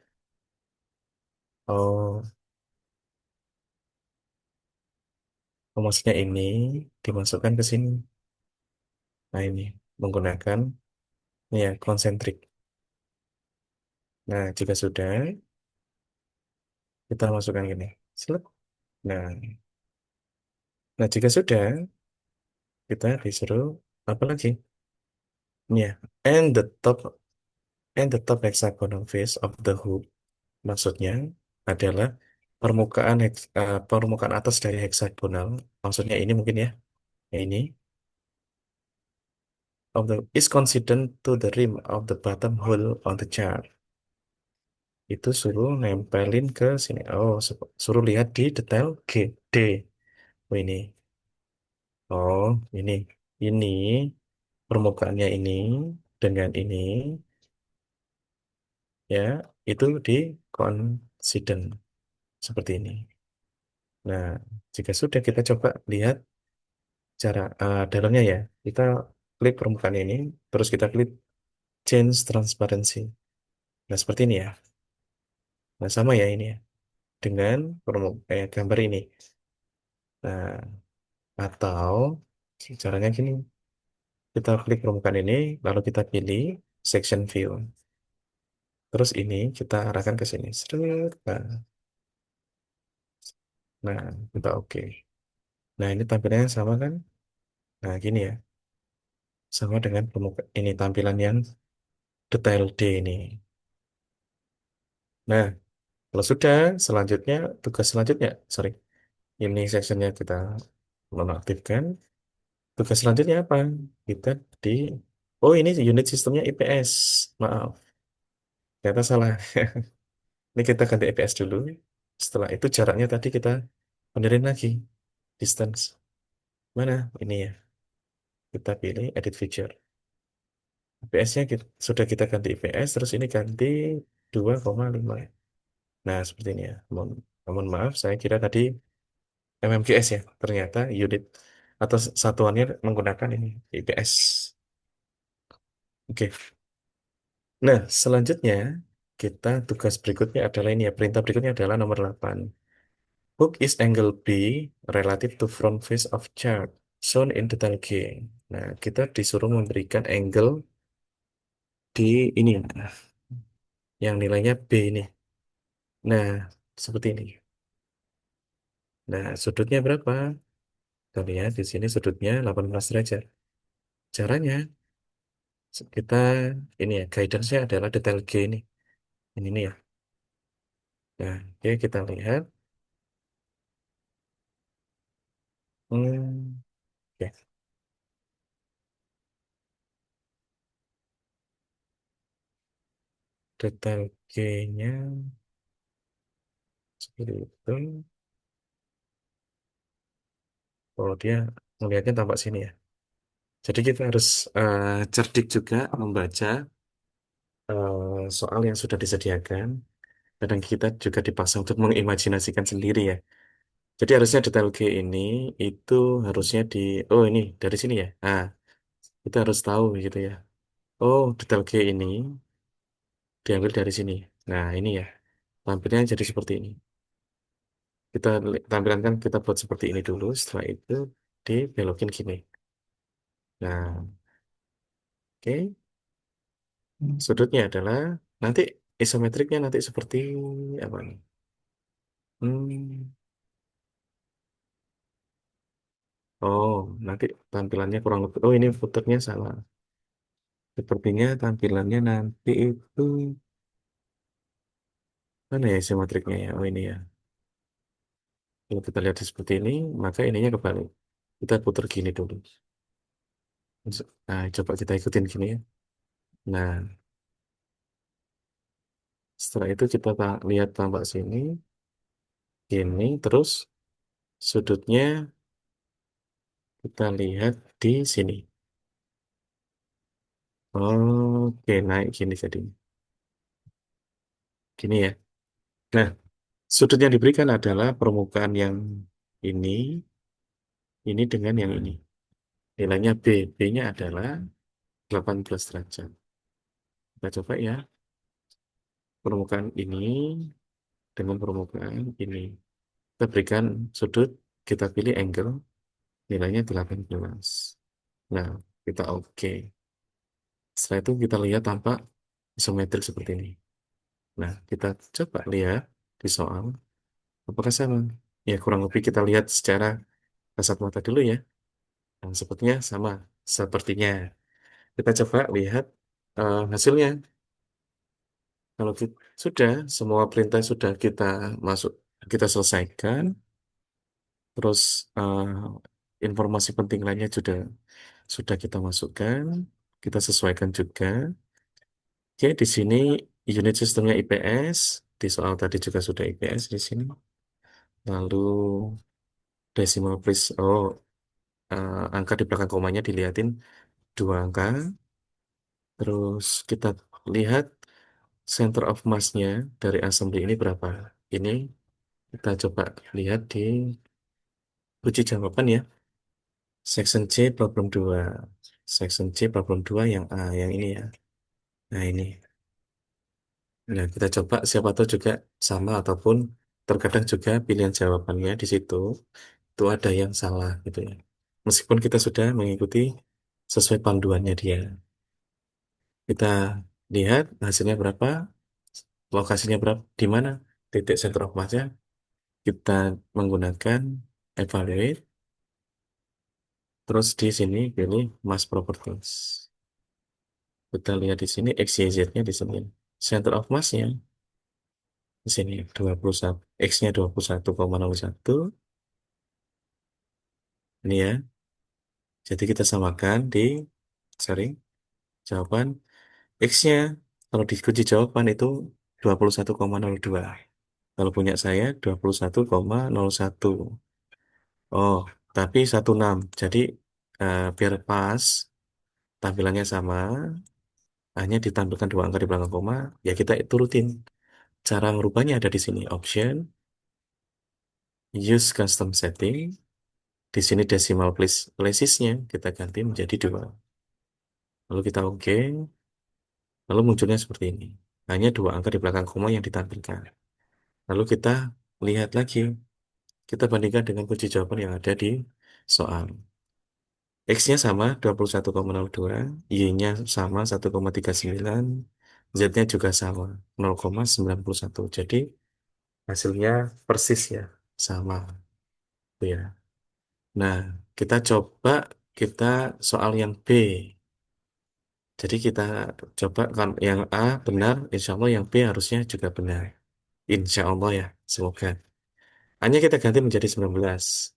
Oh, maksudnya ini dimasukkan ke sini. Nah, ini menggunakan ini ya, konsentrik. Nah, jika sudah, kita masukkan gini. Selip. Nah, jika sudah, kita disuruh apa lagi? Ini ya, and the top hexagonal face of the hoop. Maksudnya adalah permukaan atas dari heksagonal. Maksudnya ini mungkin ya, ini is coincident to the rim of the bottom hole on the chart. Itu suruh nempelin ke sini. Oh, suruh lihat di detail D. Oh, ini. Oh, ini. Ini permukaannya ini dengan ini ya, itu di coincident seperti ini. Nah, jika sudah kita coba lihat cara dalamnya ya. Kita klik permukaan ini, terus kita klik change transparency. Nah, seperti ini ya. Nah, sama ya ini ya. Dengan gambar ini. Nah, atau caranya gini. Kita klik permukaan ini, lalu kita pilih section view. Terus ini kita arahkan ke sini. Seret. Nah, kita oke. Nah, ini tampilannya sama kan? Nah, gini ya. Sama dengan ini tampilan yang detail D ini. Nah, kalau sudah, tugas selanjutnya, sorry, ini sectionnya kita nonaktifkan. Tugas selanjutnya apa? Kita di, oh ini unit sistemnya IPS. Maaf, ternyata salah. Ini kita ganti IPS dulu. Setelah itu jaraknya tadi kita benerin lagi. Distance. Mana? Ini ya. Kita pilih edit feature. IPS-nya sudah kita ganti IPS, terus ini ganti 2,5. Nah, seperti ini ya. Mohon maaf, saya kira tadi MMGS ya. Ternyata unit atau satuannya menggunakan ini IPS. Oke. Nah, selanjutnya tugas berikutnya adalah ini ya. Perintah berikutnya adalah nomor 8. Hook is angle B relative to front face of chart shown in detail G. Nah, kita disuruh memberikan angle di ini yang nilainya B ini. Nah, seperti ini. Nah, sudutnya berapa? Kita lihat di sini sudutnya 18 derajat. Caranya kita ini ya, guidance-nya adalah detail G ini. Ini nih ya. Nah, oke kita lihat. Hmm, oke. Detail G-nya seperti itu. Oh, dia melihatnya tampak sini ya. Jadi kita harus cerdik juga membaca soal yang sudah disediakan. Kadang kita juga dipaksa untuk mengimajinasikan sendiri ya. Jadi harusnya detail G ini itu harusnya oh ini dari sini ya. Nah, kita harus tahu gitu ya. Oh, detail G ini diambil dari sini. Nah, ini ya. Tampilnya jadi seperti ini. Kita tampilan kan kita buat seperti ini dulu. Setelah itu dibelokin gini. Nah, oke. Sudutnya adalah nanti isometriknya nanti seperti apa nih? Hmm. Oh, nanti tampilannya kurang lebih. Oh, ini footernya salah. Sepertinya tampilannya nanti itu mana ya isometriknya ya? Oh, ini ya. Kalau kita lihat seperti ini, maka ininya kebalik. Kita putar gini dulu. Nah, coba kita ikutin gini ya. Nah, setelah itu kita lihat tambah sini, gini, terus sudutnya kita lihat di sini. Oke, naik gini jadi. Gini ya. Nah, sudut yang diberikan adalah permukaan yang ini dengan yang ini. Nilainya B. B-nya adalah 18 derajat. Kita coba ya. Permukaan ini dengan permukaan ini. Kita berikan sudut, kita pilih angle, nilainya 18. Nah, kita oke. Setelah itu kita lihat tampak isometrik seperti ini. Nah, kita coba lihat di soal. Apakah sama? Ya, kurang lebih kita lihat secara kasat mata dulu ya. Nah, sepertinya sama. Sepertinya. Kita coba lihat hasilnya. Kalau sudah, semua perintah sudah kita masuk, kita selesaikan. Terus informasi penting lainnya sudah kita masukkan, kita sesuaikan juga. Oke, di sini unit sistemnya IPS, di soal tadi juga sudah IPS di sini. Lalu decimal place, angka di belakang komanya dilihatin dua angka. Terus kita lihat center of mass-nya dari assembly ini berapa. Ini kita coba lihat di uji jawaban ya. Section C problem 2. Section C problem 2 yang A, yang ini ya. Nah ini. Nah kita coba siapa tahu juga sama ataupun terkadang juga pilihan jawabannya di situ itu ada yang salah gitu ya. Meskipun kita sudah mengikuti sesuai panduannya dia. Kita lihat hasilnya berapa, lokasinya berapa, di mana titik center of mass-nya. Kita menggunakan evaluate, terus di sini pilih mass properties. Kita lihat di sini X, Y, Z-nya di sini. Center of mass-nya di sini 21, X-nya 21,01. Ini ya. Jadi kita samakan di sorry, jawaban X-nya kalau di kunci jawaban itu 21,02. Kalau punya saya 21,01. Oh, tapi 16. Jadi biar pas tampilannya sama, hanya ditampilkan dua angka di belakang koma, ya kita turutin. Cara merubahnya ada di sini, option, use custom setting. Di sini decimal places-nya kita ganti menjadi 2. Lalu kita oke, lalu munculnya seperti ini. Hanya dua angka di belakang koma yang ditampilkan. Lalu kita lihat lagi, kita bandingkan dengan kunci jawaban yang ada di soal. X-nya sama 21,02, Y-nya sama 1,39, Z-nya juga sama 0,91. Jadi hasilnya persis ya, sama. Itu ya. Nah, kita coba kita soal yang B. Jadi kita coba kan yang A benar, insya Allah yang B harusnya juga benar. Insya Allah ya, semoga. Hanya kita ganti menjadi 19.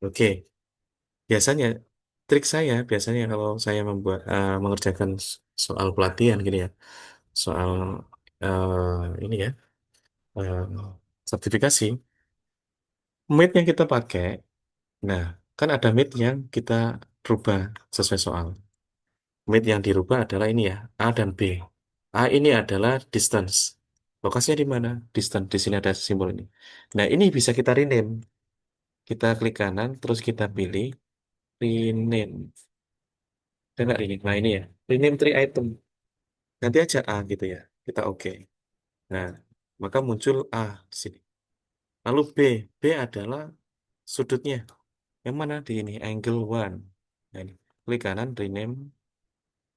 Oke, biasanya trik saya biasanya kalau saya mengerjakan soal pelatihan gini ya, soal ini ya, eh, sertifikasi, mate yang kita pakai. Nah, kan ada mid yang kita rubah sesuai soal. Mid yang dirubah adalah ini ya, A dan B. A ini adalah distance. Lokasinya di mana? Distance. Di sini ada simbol ini. Nah, ini bisa kita rename. Kita klik kanan, terus kita pilih rename. Kita nggak rename. Nah, ini ya. Rename three item. Nanti aja A gitu ya. Kita oke. Nah, maka muncul A di sini. Lalu B. B adalah sudutnya. Yang mana di ini? Angle one. Nah, ini. Klik kanan, rename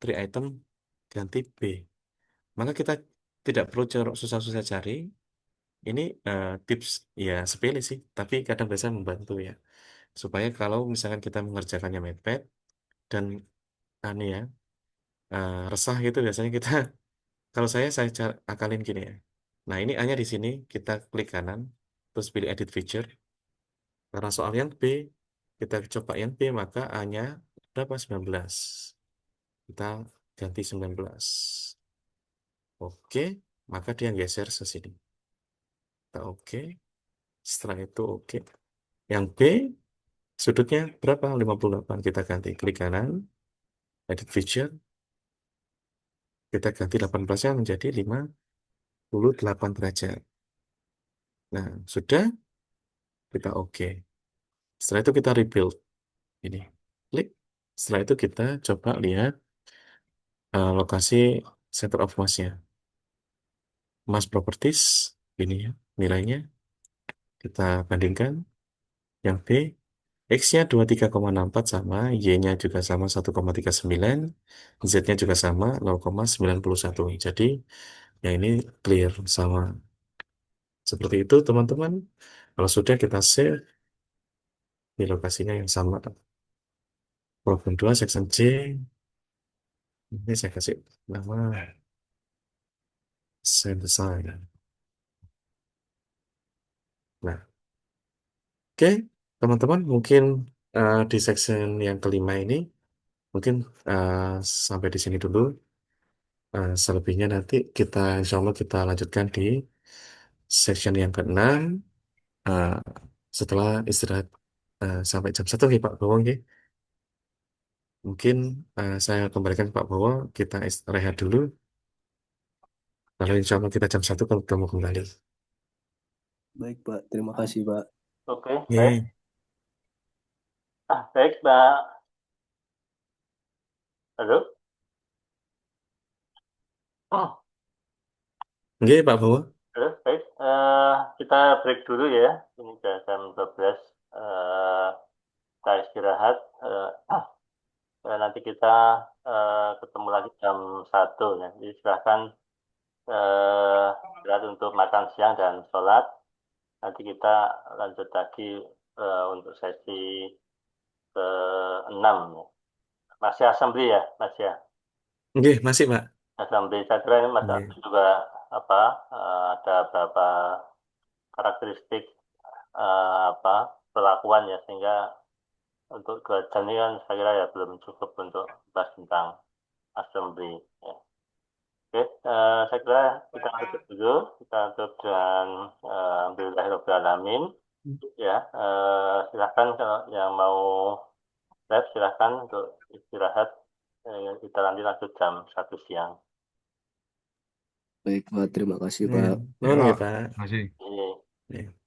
three item, ganti B. Maka kita tidak perlu susah-susah cari. Ini tips ya sepele sih, tapi kadang bisa membantu ya. Supaya kalau misalkan kita mengerjakannya mepet dan aneh ya, resah gitu biasanya kita, kalau saya akalin gini ya. Nah ini hanya di sini kita klik kanan, terus pilih edit feature. Karena soal yang B, kita coba yang B maka A-nya berapa? 19. Kita ganti 19. Oke, maka dia geser ke sini. Kita oke. Setelah itu oke. Yang B sudutnya berapa? 58. Kita ganti klik kanan, edit feature. Kita ganti 18-nya menjadi 58 derajat. Nah, sudah kita oke. Setelah itu kita rebuild ini. Klik. Setelah itu kita coba lihat lokasi center of mass-nya. Mass properties ini ya, nilainya kita bandingkan. Yang B X-nya 23,64 sama, Y-nya juga sama 1,39, Z-nya juga sama 0,91. Jadi yang ini clear sama. Seperti itu teman-teman. Kalau sudah kita save di lokasinya yang sama. Problem 2 section C. Ini saya kasih nama send design. Nah, oke teman-teman mungkin di section yang kelima ini mungkin eh, sampai di sini dulu. Selebihnya nanti kita insya Allah kita lanjutkan di section yang keenam eh, setelah istirahat sampai jam 1 nih Pak Bawang ya. Mungkin saya kembalikan ke Pak Bowo, kita rehat dulu, lalu insya Allah kita jam 1 kalau ketemu kembali. Baik, Pak. Terima kasih, Pak. Oke, baik. Oke, Baik, Mbak. Halo? Oh, Oke Pak Bowo. halo, baik. Kita break dulu ya. Ini sudah jam 12. Eh, kita istirahat. Nanti kita ketemu lagi jam 1 ya. Jadi silahkan istirahat untuk makan siang dan sholat. Nanti kita lanjut lagi untuk sesi ke-6 ya. Masih assembly ya, Mas ya. Oke, masih Pak. Assembly saya kira ini Mas Oke. Abdul juga apa ada beberapa karakteristik apa perlakuan ya sehingga untuk kewajiban ini kan saya kira ya belum cukup untuk bahas tentang assembly ya. Oke, saya kira kita tutup dulu, kita tutup dengan Alhamdulillahirobbilalamin ya. Silakan kalau yang mau live silakan untuk istirahat. Kita nanti lanjut jam 1 siang. Baik, Pak. Terima kasih, Ya, Pak. nuhun Ya, ya Pak. masih. Ini Ya.